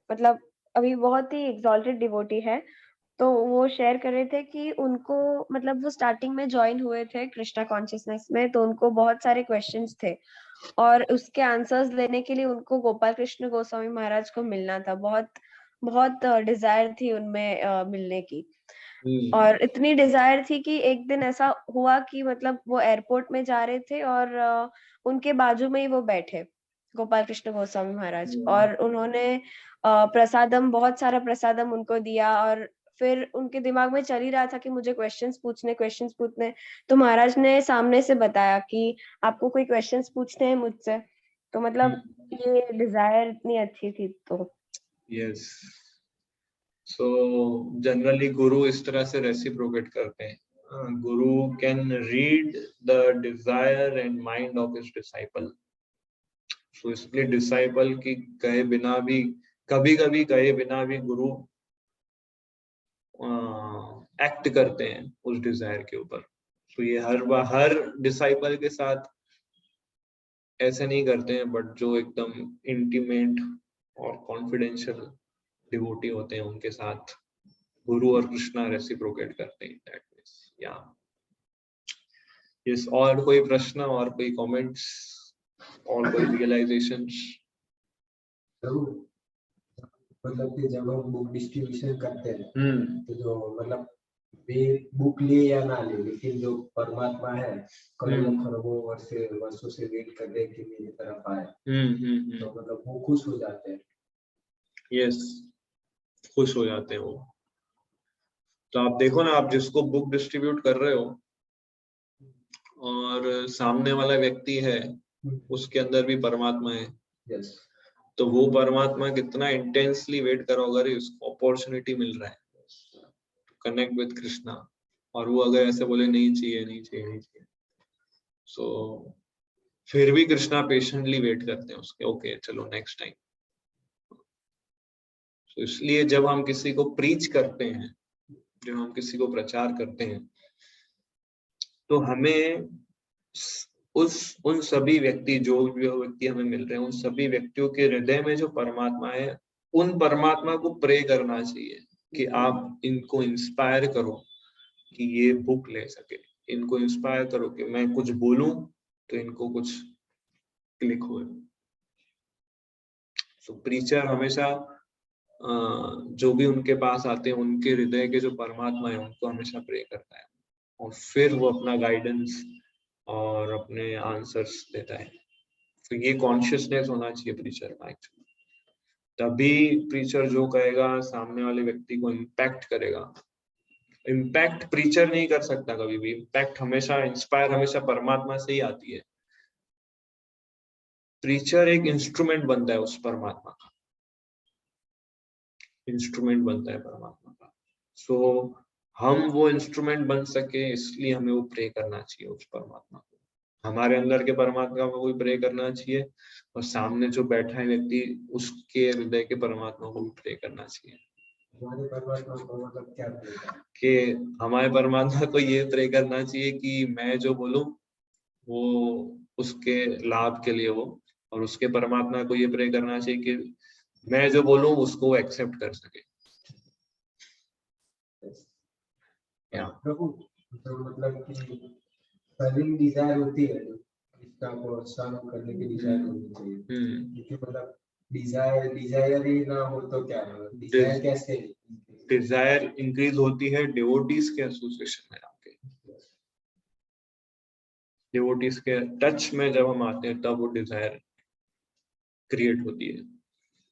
मतलब अभी बहुत ही एक्सॉल्टेड डिवोटी है, तो वो शेयर कर रहे थे कि उनको मतलब वो स्टार्टिंग में ज्वाइन हुए थे कृष्णा कॉन्शियसनेस में, तो उनको बहुत सारे क्वेश्चंस थे और उसके आंसर्स लेने के लिए उनको गोपाल कृष्ण गोस्वामी महाराज को मिलना था। बहुत डिजायर थी उनमें मिलने की, और इतनी डिजायर थी कि एक दिन ऐसा हुआ कि मतलब वो एयरपोर्ट में जा रहे थे और उनके बाजू में ही वो बैठे गोपाल कृष्ण गोस्वामी महाराज, और उन्होंने प्रसादम, बहुत सारा प्रसादम उनको दिया, और फिर उनके दिमाग में चल ही रहा था कि मुझे क्वेश्चंस पूछने। तो महाराज ने सामने से बताया कि आपको कोई क्वेश्चंस पूछने हैं मुझसे। तो मतलब ये डिजायर इतनी अच्छी थी। तो यस, सो जनरली गुरु इस तरह से रेसिप्रोकेट करते हैं। Guru can read the desire and mind of his disciple. So इसलिए डिसाइपल की कहे बिना भी, कभी कभी कहे बिना भी गुरु एक्ट करते हैं उस डिजायर के ऊपर। तो ये हर डिसाइपल के साथ ऐसे नहीं करते हैं, बट जो एकदम इंटीमेट और कॉन्फिडेंशियल डिवोटी होते हैं उनके साथ गुरु और कृष्णा रेसिप्रोकेट करते हैं। दैट मींस या यस। और कोई प्रश्न और कोई कमेंट्स और कोई रियलाइजेशंस? मतलब कि जब हम बुक डिस्ट्रीब्यूशन करते हैं तो जो मतलब वे बुक ले या ना ले, लेकिन जो परमात्मा है खरबों वर्षों से वेट कर रहे कि मेरी तरफ आए, तो मतलब वो खुश हो जाते हैं। यस, खुश हो जाते हैं वो। तो आप देखो ना, आप जिसको बुक डिस्ट्रीब्यूट कर रहे हो और सामने वाला व्यक्ति है, उसके अंदर भी परमात्मा है। यस। तो वो परमात्मा कितना इंटेंसली वेट करो, अगर इसको अपॉर्चुनिटी मिल रहा है कनेक्ट विद कृष्णा, और वो अगर ऐसे बोले नहीं चाहिए, सो फिर भी कृष्णा पेशेंटली वेट करते हैं उसके, ओके चलो नेक्स्ट टाइम। तो इसलिए जब हम किसी को प्रीच करते हैं, जब हम किसी को प्रचार करते हैं, तो हमें उन सभी व्यक्ति, जो व्यक्ति हमें मिल रहे हैं, उन सभी व्यक्तियों के हृदय में जो परमात्मा है, उन परमात्मा को प्रे करना चाहिए कि आप इनको इंस्पायर करो कि ये बुक ले सके, इनको इंस्पायर करो कि मैं कुछ बोलूं तो इनको कुछ क्लिक हो। सो प्रीचर हमेशा जो भी उनके पास आते हैं, उनके हृदय के जो परमात्मा है उनको हमेशा प्रे करता है, और फिर वो अपना गाइडेंस और अपने आंसर्स देता है। तो ये कॉन्शियसनेस होना चाहिए प्रीचर का एक्चुअली। तभी प्रीचर जो कहेगा सामने वाले व्यक्ति को इम्पैक्ट करेगा। इम्पैक्ट प्रीचर नहीं कर सकता कभी भी, इम्पैक्ट हमेशा, इंस्पायर हमेशा परमात्मा से ही आती है। प्रीचर एक इंस्ट्रूमेंट बनता है उस परमात्मा का, इंस्ट्रूमेंट बनता है परमात्मा का। सो हम वो इंस्ट्रूमेंट बन सके, इसलिए हमें वो प्रे करना चाहिए उस परमात्मा को। हमारे अंदर के परमात्मा को भी प्रे करना चाहिए, और सामने जो बैठा है व्यक्ति, उसके हृदय के परमात्मा को भी प्रे करना चाहिए। हमारे परमात्मा को मतलब क्या प्रे करना? कि हमारे परमात्मा को ये प्रे करना चाहिए कि मैं जो बोलूं वो उसके लाभ के लिए हो, और उसके परमात्मा को ये प्रे करना चाहिए कि मैं जो बोलूं उसको एक्सेप्ट कर सके। प्रभु तो मतलब कि सर्विंग डिजायर होती है जो कृष्णा को सर्व करने की डिजायर होनी चाहिए, क्योंकि मतलब डिजायर ही ना हो तो क्या होगा, डिजायर कैसे डिजायर इंक्रीज होती है डिवोटीज के एसोसिएशन में आके, डिवोटीज के टच में जब हम आते हैं तब वो डिजायर क्रिएट होती है।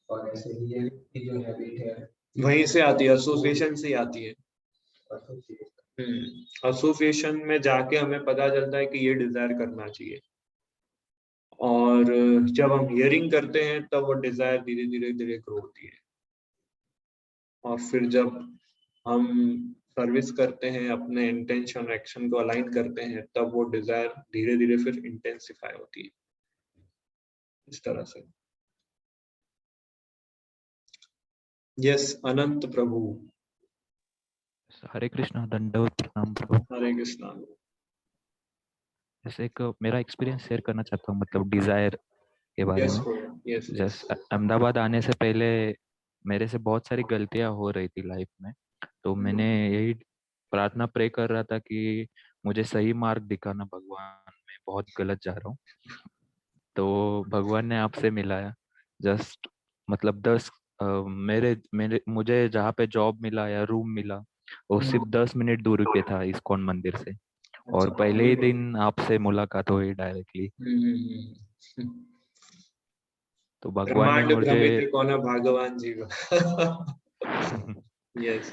और ऐसे ही ये जो हैबिट है वहीं से आती है, एसोसिएशन से आती है। association। एसोसिएशन में जाके हमें पता चलता है कि ये डिजायर करना चाहिए, और जब हम हियरिंग करते हैं तब वो डिजायर धीरे धीरे धीरे ग्रो होती है, और फिर जब हम सर्विस करते हैं, अपने इंटेंशन एक्शन को अलाइन करते हैं, तब वो डिजायर धीरे धीरे फिर इंटेंसिफाई होती है, इस तरह से। यस अनंत प्रभु। हरे कृष्णा, दंडवत प्रणाम प्रभु। हरे कृष्णा। जैसे एक मेरा एक्सपीरियंस शेयर करना चाहता हूँ, मतलब डिजायर के बारे में। यस जैसे अहमदाबाद आने से पहले मेरे से बहुत सारी गलतियां हो रही थी लाइफ में, तो मैंने यही प्रार्थना प्रे कर रहा था कि मुझे सही मार्ग दिखाना भगवान, मैं बहुत गलत जा रहा हूँ। तो भगवान ने आपसे मिलाया। जस्ट मतलब मुझे जहाँ पे जॉब मिला या रूम मिला वो सिर्फ 10 मिनट दूरी पे था इस्कॉन मंदिर से, और पहले ही दिन आपसे मुलाकात हुई डायरेक्टली। तो भगवान ने ब्रह्मांड मुझे भ्रमित कोन भगवान जी यस।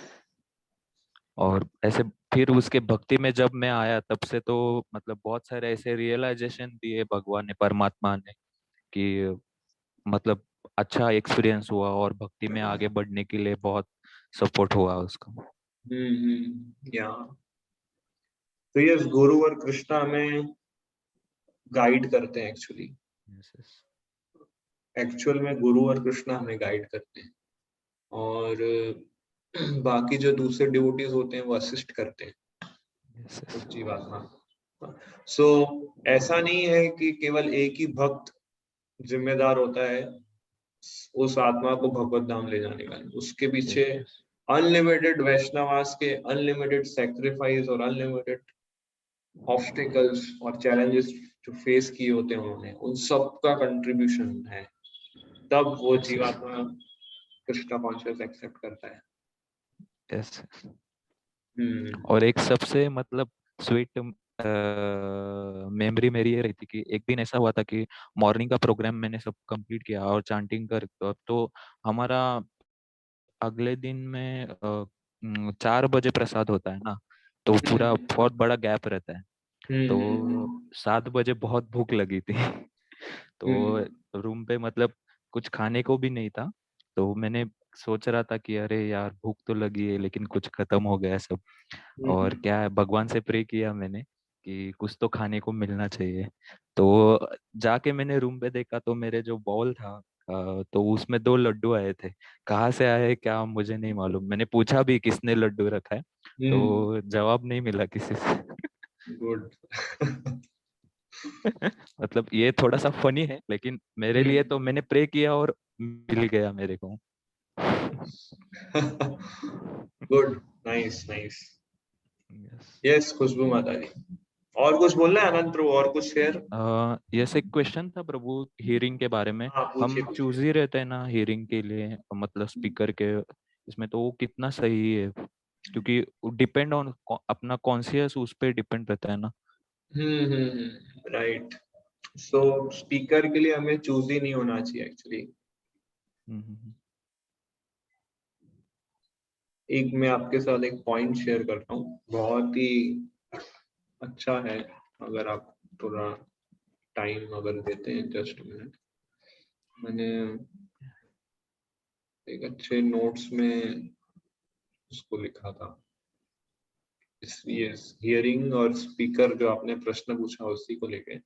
और ऐसे फिर उसके भक्ति में जब मैं आया तब से तो मतलब बहुत सारे ऐसे रियलाइजेशन दिए भगवान ने, परमात्मा ने, कि मतलब अच्छा एक्सपीरियंस हुआ और भक्ति में आगे बढ़ने के लिए बहुत सपोर्ट हुआ उसका। या तो यस, गुरु और कृष्णा हमें गाइड करते हैं एक्चुअली। एक्चुअल में गुरु और कृष्णा हमें गाइड करते हैं, और बाकी जो दूसरे डिवोटीज होते हैं वो असिस्ट करते हैं उस जीवात्मा। सो ऐसा नहीं है कि केवल एक ही भक्त जिम्मेदार होता है उस आत्मा को भगवत धाम ले जाने का। उसके पीछे अनलिमिटेड वैष्णवास के अनलिमिटेड सैक्रिफाइस और अनलिमिटेड ऑब्स्टिकल्स और चैलेंजेस जो फेस किए होते हैं उन्होंने, उन सब का कंट्रीब्यूशन है, तब वो जीवात्मा कृष्णा कॉन्शियस एक्सेप्ट करता है। यस। और एक सबसे मतलब स्वीट मेमोरी मेरी ये रही थी कि एक दिन ऐसा हुआ था कि मॉर्निंग का प्रोग्राम मैंने सब कंप्लीट किया और चांटिंग कर, तो हमारा अगले दिन में 4 बजे प्रसाद होता है ना, तो पूरा बहुत बड़ा गैप रहता है। तो 7 बजे बहुत भूख लगी थी तो रूम पे मतलब कुछ खाने को भी नहीं था, तो मैंने सोच रहा था कि अरे यार भूख तो लगी है लेकिन कुछ खत्म हो गया सब, और क्या है भगवान से प्रे किया मैंने कि कुछ तो खाने को मिलना चाहिए। तो जाके मैंने रूम पे देखा तो मेरे जो बॉल था तो उसमें 2 लड्डू आए थे। कहाँ से आए क्या मुझे नहीं मालूम, मैंने पूछा भी किसने लड्डू रखा है, तो जवाब नहीं मिला किसी से गुड। मतलब ये थोड़ा सा फनी है लेकिन मेरे लिए तो मैंने प्रे किया और मिल गया मेरे को। Good, nice nice. यस खुशबू माता जी, और कुछ बोलना है अनंत प्रभु, और कुछ शेयर? यस, एक क्वेश्चन था प्रभु हियरिंग के बारे में। हाँ, हम पूछिए चूज ही रहते हैं ना हियरिंग के लिए, मतलब स्पीकर के इसमें, तो वो कितना सही है? क्योंकि डिपेंड ऑन अपना कॉन्शियस उस पर डिपेंड रहता है ना। राइट। सो स्पीकर के लिए हमें चूज ही नहीं होना चाहिए एक्चुअली। एक मैं आपके साथ एक पॉइंट शेयर करता हूँ, बहुत ही अच्छा है, अगर आप थोड़ा टाइम अगर देते हैं, जस्ट मिनट। मैंने एक अच्छे नोट्स में उसको लिखा था, इसलिए हियरिंग और स्पीकर जो आपने प्रश्न पूछा उसी को लेके।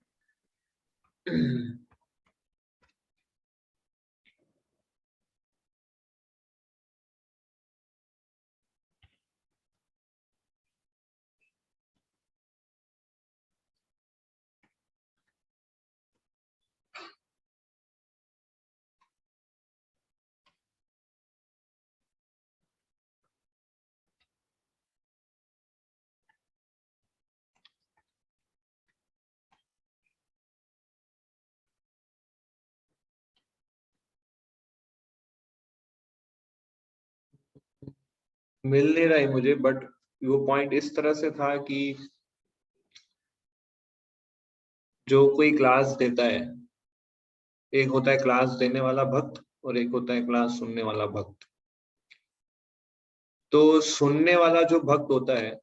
मिल नहीं रहा है मुझे, बट वो पॉइंट इस तरह से था कि जो कोई क्लास देता है, एक होता है क्लास देने वाला भक्त और एक होता है क्लास सुनने वाला भक्त। तो सुनने वाला जो भक्त होता है,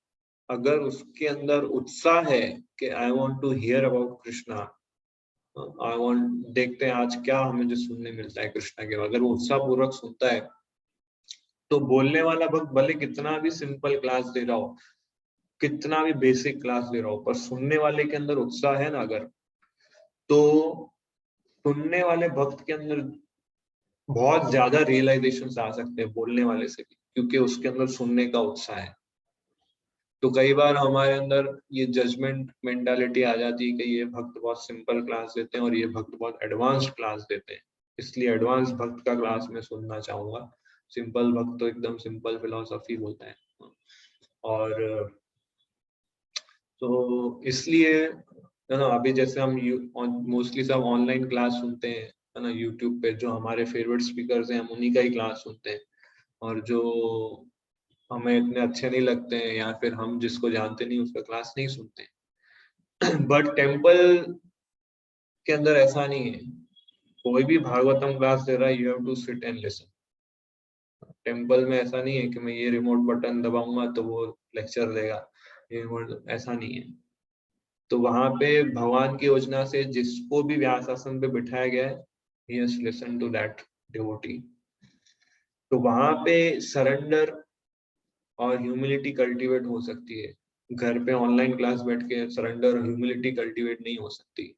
अगर उसके अंदर उत्साह है कि I want to hear about Krishna, I want, देखते हैं आज क्या हमें जो सुनने मिलता है कृष्णा के, अगर वो उत्साह पूर्वक सुनता है, तो बोलने वाला भक्त भले कितना भी सिंपल क्लास दे रहा हो, कितना भी बेसिक क्लास दे रहा हो, पर सुनने वाले के अंदर उत्साह है ना अगर, तो सुनने वाले भक्त के अंदर बहुत ज्यादा रियलाइजेशन आ सकते हैं बोलने वाले से भी, क्योंकि उसके अंदर सुनने का उत्साह है। तो कई बार हमारे अंदर ये जजमेंट मेंटालिटी आ जाती है कि ये भक्त बहुत सिंपल क्लास देते हैं और ये भक्त बहुत एडवांस्ड क्लास देते हैं, इसलिए एडवांस भक्त का क्लास मैं सुनना चाहूंगा, सिंपल भक्त तो एकदम सिंपल फिलोसफी बोलता है। और तो इसलिए है ना, अभी जैसे हम मोस्टली सब ऑनलाइन क्लास सुनते हैं है ना, यूट्यूब पे जो हमारे फेवरेट स्पीकर्स हैं हम उन्हीं का ही क्लास सुनते हैं, और जो हमें इतने अच्छे नहीं लगते हैं या फिर हम जिसको जानते नहीं उसका क्लास नहीं सुनते हैं। बट टेम्पल के अंदर ऐसा नहीं है, कोई भी भागवतम क्लास दे रहा है, you have to sit and listen. Temple में ऐसा नहीं है कि मैं ये रिमोट बटन दबाऊंगा तो वो लेक्चर देगा, ये ऐसा नहीं है। तो वहां पे भगवान की योजना से जिसको भी व्यास आसन पे बिठाया गया है, he has listened to that devotee। तो वहां पे सरेंडर और ह्यूमिलिटी कल्टीवेट हो सकती है। घर पे ऑनलाइन क्लास बैठ के सरेंडर और ह्यूमिलिटी कल्टीवेट नहीं हो सकती।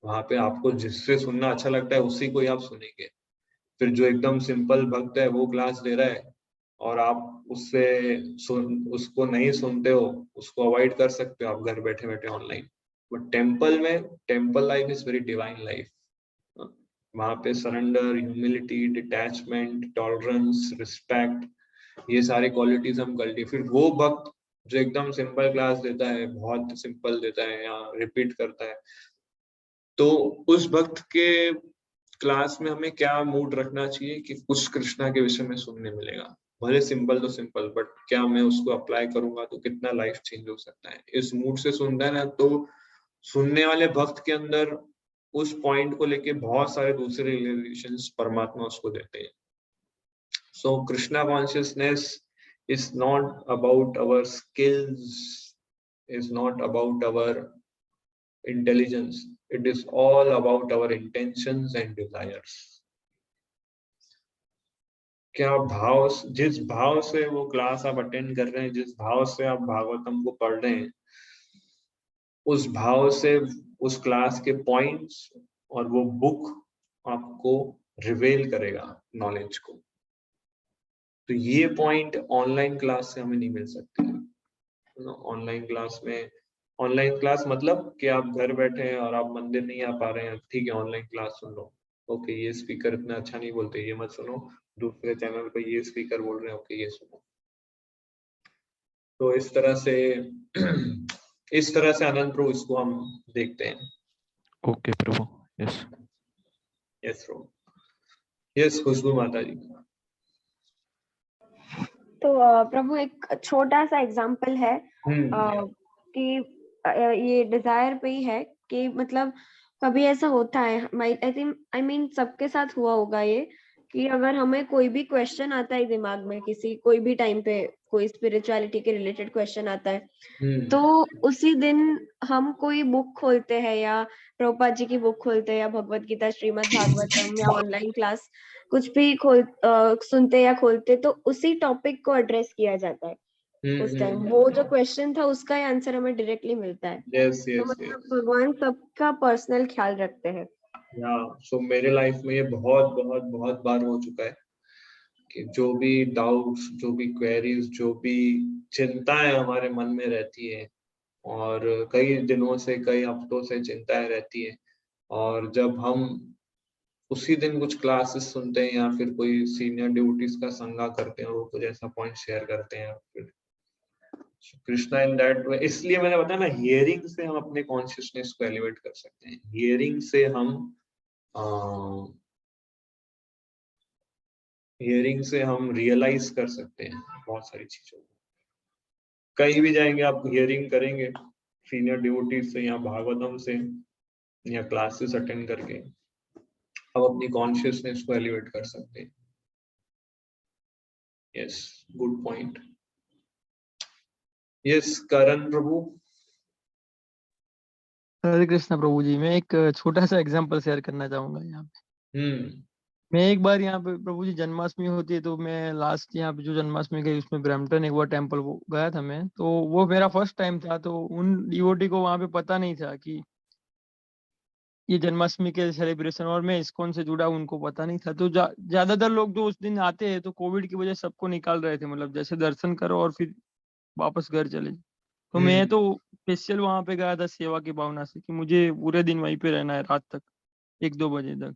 वहां पे आपको जिससे सुनना अच्छा लगता है उसी को ही आप सुनेंगे। फिर जो एकदम सिंपल भक्त है वो क्लास दे रहा है और आप उससे उसको नहीं सुनते हो, उसको अवॉइड कर सकते हो आप घर बैठे बैठे ऑनलाइन। बट टेम्पल में, temple life is very divine life. वहां पे surrender, humility, detachment, tolerance, respect, ये सारे क्वालिटीज हम कल्टी, फिर वो भक्त जो एकदम सिंपल क्लास देता है, बहुत सिंपल देता है या रिपीट करता है, तो उस भक्त के क्लास में हमें क्या मूड रखना चाहिए कि कुछ कृष्णा के विषय में सुनने मिलेगा, भले सिंपल तो सिंपल, बट क्या मैं उसको अप्लाई करूंगा तो कितना लाइफ चेंज हो सकता है, इस मूड से सुनता है ना, तो सुनने वाले भक्त के अंदर उस पॉइंट को लेके बहुत सारे दूसरे रिलेशंस परमात्मा उसको देते हैं। So Krishna consciousness is not about our skills, is not about our intelligence, it is all about our intentions and desires। क्या भाव, जिस भाव से वो क्लास आप अटेंड कर रहे हैं, जिस भाव से आप भागवतम को पढ़ रहे हैं, उस भाव से उस क्लास के पॉइंट्स और वो बुक आपको रिवेल करेगा नॉलेज को। तो ये पॉइंट ऑनलाइन क्लास से हमें नहीं मिल सकती। ऑनलाइन क्लास में, ऑनलाइन क्लास मतलब कि आप घर बैठे हैं और आप मंदिर नहीं आ पा रहे हैं, ठीक है ऑनलाइन क्लास सुन लो, ओके ये स्पीकर इतना अच्छा नहीं बोलते, ये मत सुनो, दूसरे चैनल पे ये स्पीकर बोल रहे हैं, ओके ये सुनो। तो इस तरह से इस तरह से आनंद प्रभु इसको हम देखते हैं। ओके प्रभु, यस यस प्रभु, यस खुशबू माता जी। तो प्रभु एक छोटा सा एग्जांपल है कि ये डिजायर पे ही है कि मतलब कभी ऐसा होता है, आई मीन सबके साथ हुआ होगा ये, कि अगर हमें कोई भी क्वेश्चन आता है दिमाग में, किसी कोई भी टाइम पे कोई स्पिरिचुअलिटी के रिलेटेड क्वेश्चन आता है, तो उसी दिन हम कोई बुक खोलते हैं या प्रभुपाद जी की बुक खोलते हैं या भगवत गीता, श्रीमद् भागवतम या ऑनलाइन क्लास कुछ भी सुनते या खोलते, तो उसी टॉपिक को एड्रेस किया जाता है उस टाइम। वो जो क्वेश्चन था उसका ही आंसर हमें डायरेक्टली मिलता है। यस तो मतलब भगवान सबका पर्सनल ख्याल रखते हैं। सो मेरे लाइफ में ये बहुत बहुत बहुत बार हो चुका है कि जो भी डाउट्स, जो भी क्वेरीज, जो भी चिंताएं हमारे मन में रहती है और कई दिनों से, कई हफ्तों से चिंताएं रहती है, और जब हम उसी दिन कुछ क्लासेस सुनते हैं या फिर कोई सीनियर ड्यूटीज का संगा करते हैं और वो कुछ ऐसा पॉइंट शेयर करते हैं, फिर कृष्णा इन दैट वे। इसलिए मैंने बताया ना, हियरिंग से हम अपने कॉन्शियसनेस को एलिवेट कर सकते हैं, हियरिंग से हम हियरिंग से हम रियलाइज कर सकते हैं बहुत सारी चीजों को। कहीं भी जाएंगे आप हियरिंग करेंगे सीनियर डिवोटीज से या भागवतम से या क्लासेस अटेंड करके, अब अपनी कॉन्शियसनेस को एलिवेट कर सकते हैं। Yes, good point. यस, करण प्रभु। हरे कृष्णा प्रभु जी, मैं एक छोटा सा एग्जांपल शेयर करना चाहूंगा यहाँ पे। मैं एक बार यहाँ पे प्रभु जी जन्माष्टमी होती है तो मैं लास्ट यहाँ पे जो जन्माष्टमी गई उसमें ब्रैम्पटन एक बार टेम्पल गया था मैं, तो वो मेरा फर्स्ट टाइम था। तो उन डिवोटी को वहाँ पे पता नहीं था कि ये जन्माष्टमी के सेलिब्रेशन, और मैं इस्कॉन से जुड़ा उनको पता नहीं था। तो ज्यादातर लोग जो उस दिन आते हैं तो कोविड की वजह से सबको निकाल रहे थे, मतलब जैसे दर्शन करो और फिर वापस घर चले जाओ। तो मैं तो स्पेशल वहां पे गया था सेवा की भावना से कि मुझे पूरे दिन वहीं पे रहना है, रात तक 1-2 बजे तक।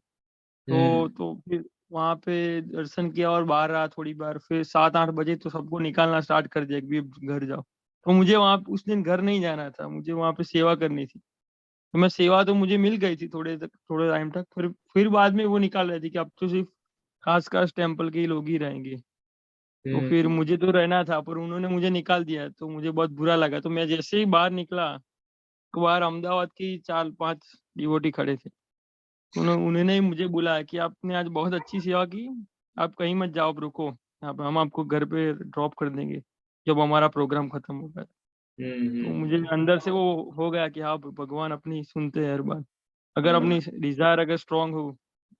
तो फिर वहां पे दर्शन किया और बाहर रहा थोड़ी बार, फिर 7-8 बजे तो सबको निकालना स्टार्ट कर दिया कि घर जाओ। तो मुझे वहां उस दिन घर नहीं जाना था, मुझे वहां पे सेवा करनी थी। तो मैं सेवा तो मुझे मिल गई थी थोड़े टाइम तक, फिर बाद में वो निकाल रहे थे कि अब तो सिर्फ खास टेम्पल के ही लोग ही रहेंगे। तो फिर मुझे तो रहना था, पर उन्होंने मुझे निकाल दिया, तो मुझे बहुत बुरा लगा। तो मैं जैसे ही बाहर निकला तो बाहर अहमदाबाद की 4-5 डिवोटी खड़े थे। उन्होंने ही मुझे बुलाया कि आपने आज बहुत अच्छी सेवा की, आप कहीं मत जाओ, आप रुको यहाँ पे, हम आपको घर पे ड्रॉप कर देंगे जब हमारा प्रोग्राम खत्म होगा। तो मुझे अंदर से वो हो गया कि हाँ, भगवान अपनी सुनते हैं हर बात, अगर अपनी डिजायर अगर स्ट्रांग हो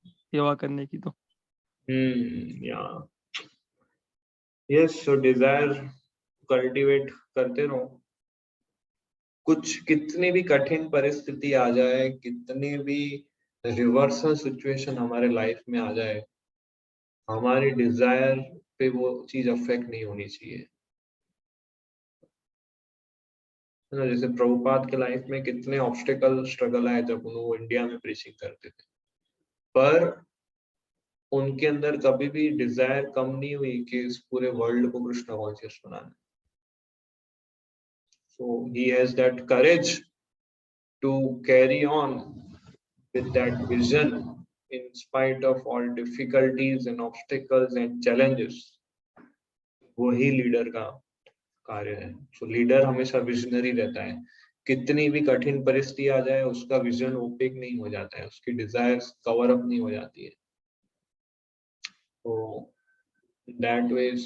सेवा करने की तो। यस, सो डिजायर कल्टीवेट करते रहो। कुछ कितनी भी कठिन परिस्थिति आ जाए, कितनी भी रिवर्सल सिचुएशन हमारे लाइफ में आ जाए, हमारी डिजायर पे वो चीज अफेक्ट नहीं होनी चाहिए। है ना, जैसे प्रभुपाद के लाइफ में कितने ऑब्स्टिकल स्ट्रगल आए जब वो इंडिया में प्रीचिंग करते थे, पर उनके अंदर कभी भी डिजायर कम नहीं हुई कि इस पूरे वर्ल्ड को Krishna conscious banana. So he has that courage to carry on with that vision in spite of all difficulties and obstacles and challenges. वही लीडर का कार्य है। So लीडर हमेशा विजनरी रहता है, कितनी भी कठिन परिस्थिति आ जाए उसका विजन ओपेक नहीं हो जाता है, उसकी डिजायर्स कवर अप नहीं हो जाती है। तो दैट वेज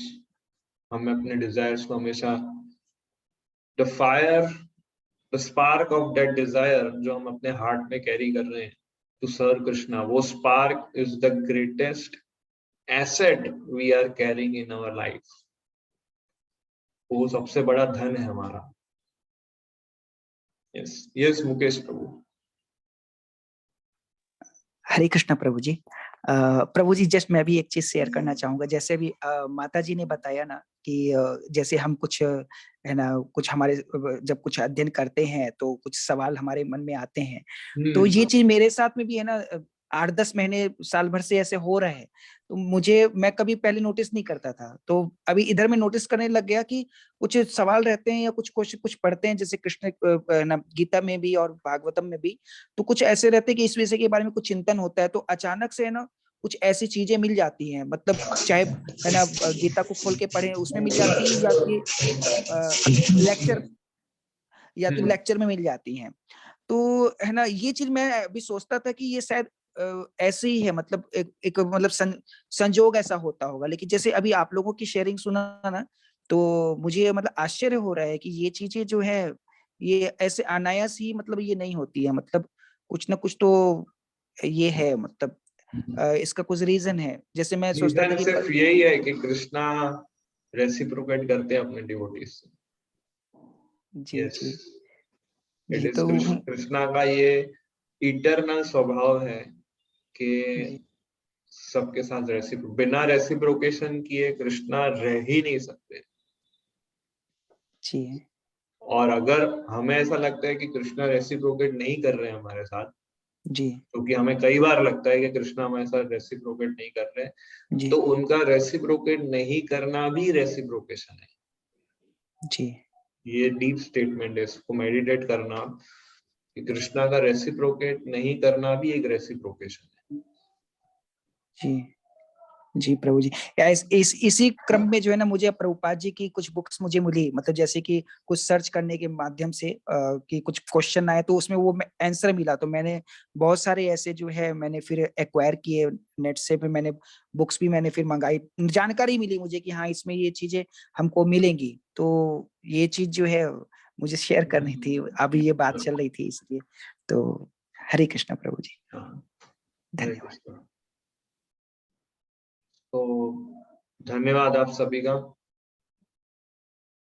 हमें अपने डिजायर्स को हमेशा the fire, the spark of that desire जो हम अपने हार्ट में कैरी कर रहे हैं टू सर्व कृष्णा, वो spark is the greatest asset we are carrying in our life. वो सबसे बड़ा धन है हमारा। Yes yes, Mukesh prabhu. Hare Krishna prabhu ji. Prabhu ji, just मैं भी एक चीज शेयर करना चाहूंगा। जैसे भी माता जी ने बताया ना कि जैसे हम कुछ है ना, कुछ हमारे जब कुछ अध्ययन करते हैं तो कुछ सवाल हमारे मन में आते हैं, तो ये चीज मेरे साथ में भी है ना 8-10 महीने साल भर से ऐसे हो रहे हैं। तो मैं कभी पहले नोटिस नहीं करता था, तो अभी इधर में नोटिस करने लग गया कि कुछ सवाल रहते हैं या कुछ पढ़ते हैं, जैसे कृष्ण गीता में भी और भागवतम में भी, तो कुछ ऐसे रहते हैं कि इस विषय के बारे में कुछ चिंतन होता है, तो अचानक से है ना कुछ ऐसी चीजें मिल जाती हैं, मतलब चाहे है ना गीता को खोल के पढ़े उसमें मिल जाती है, या तो लेक्चर में मिल जाती हैं। तो है ना, ये चीज मैं अभी सोचता था कि ये शायद ऐसे ही है, मतलब एक मतलब संजोग ऐसा होता होगा। लेकिन जैसे अभी आप लोगों की शेयरिंग सुना ना, तो मुझे मतलब आश्चर्य हो रहा है कि ये चीजें जो है ये ऐसे अनायास ही मतलब ये नहीं होती है, मतलब कुछ ना कुछ तो ये है, मतलब इसका कुछ रीजन है। जैसे मैं सोचता था कि सिर्फ यही है कि कृष्णा रेसिप्रोकेट करते हैं अपने डिवोटीज से। जी yes. जी इट जी। इज तो कृष्णा का ये इटरनल स्वभाव है कि सबके साथ बिना रेसिप्रोकेशन किए कृष्णा रह ही नहीं सकते। जी। और अगर हमें ऐसा लगता है कि कृष्णा रेसिप्रोकेट नहीं कर रहे हैं हमारे साथ, जी, क्योंकि हमें कई बार लगता है कि कृष्णा हमारे साथ रेसिप्रोकेट नहीं कर रहे, जी, तो उनका रेसिप्रोकेट नहीं करना भी रेसिप्रोकेशन है। जी, ये डीप स्टेटमेंट है, इसको मेडिटेट करना कि कृष्णा का रेसिप्रोकेट नहीं करना भी एक रेसिप्रोकेशन है। जी। जी प्रभु जी, इसी क्रम में जो है ना, मुझे प्रभुपाद जी की कुछ बुक्स मुझे मिली, मतलब जैसे कि कुछ सर्च करने के माध्यम से कि कुछ क्वेश्चन आए तो उसमें वो आंसर मिला, तो मैंने बहुत सारे ऐसे जो है मैंने फिर एक्वायर किए नेट से, फिर मैंने बुक्स भी मैंने फिर मंगाई, जानकारी मिली मुझे कि हाँ इसमें ये चीजें हमको मिलेंगी, तो ये चीज जो है मुझे शेयर करनी थी, अभी ये बात चल रही थी इसलिए। तो हरे कृष्णा प्रभु जी, धन्यवाद। तो धन्यवाद आप सभी का।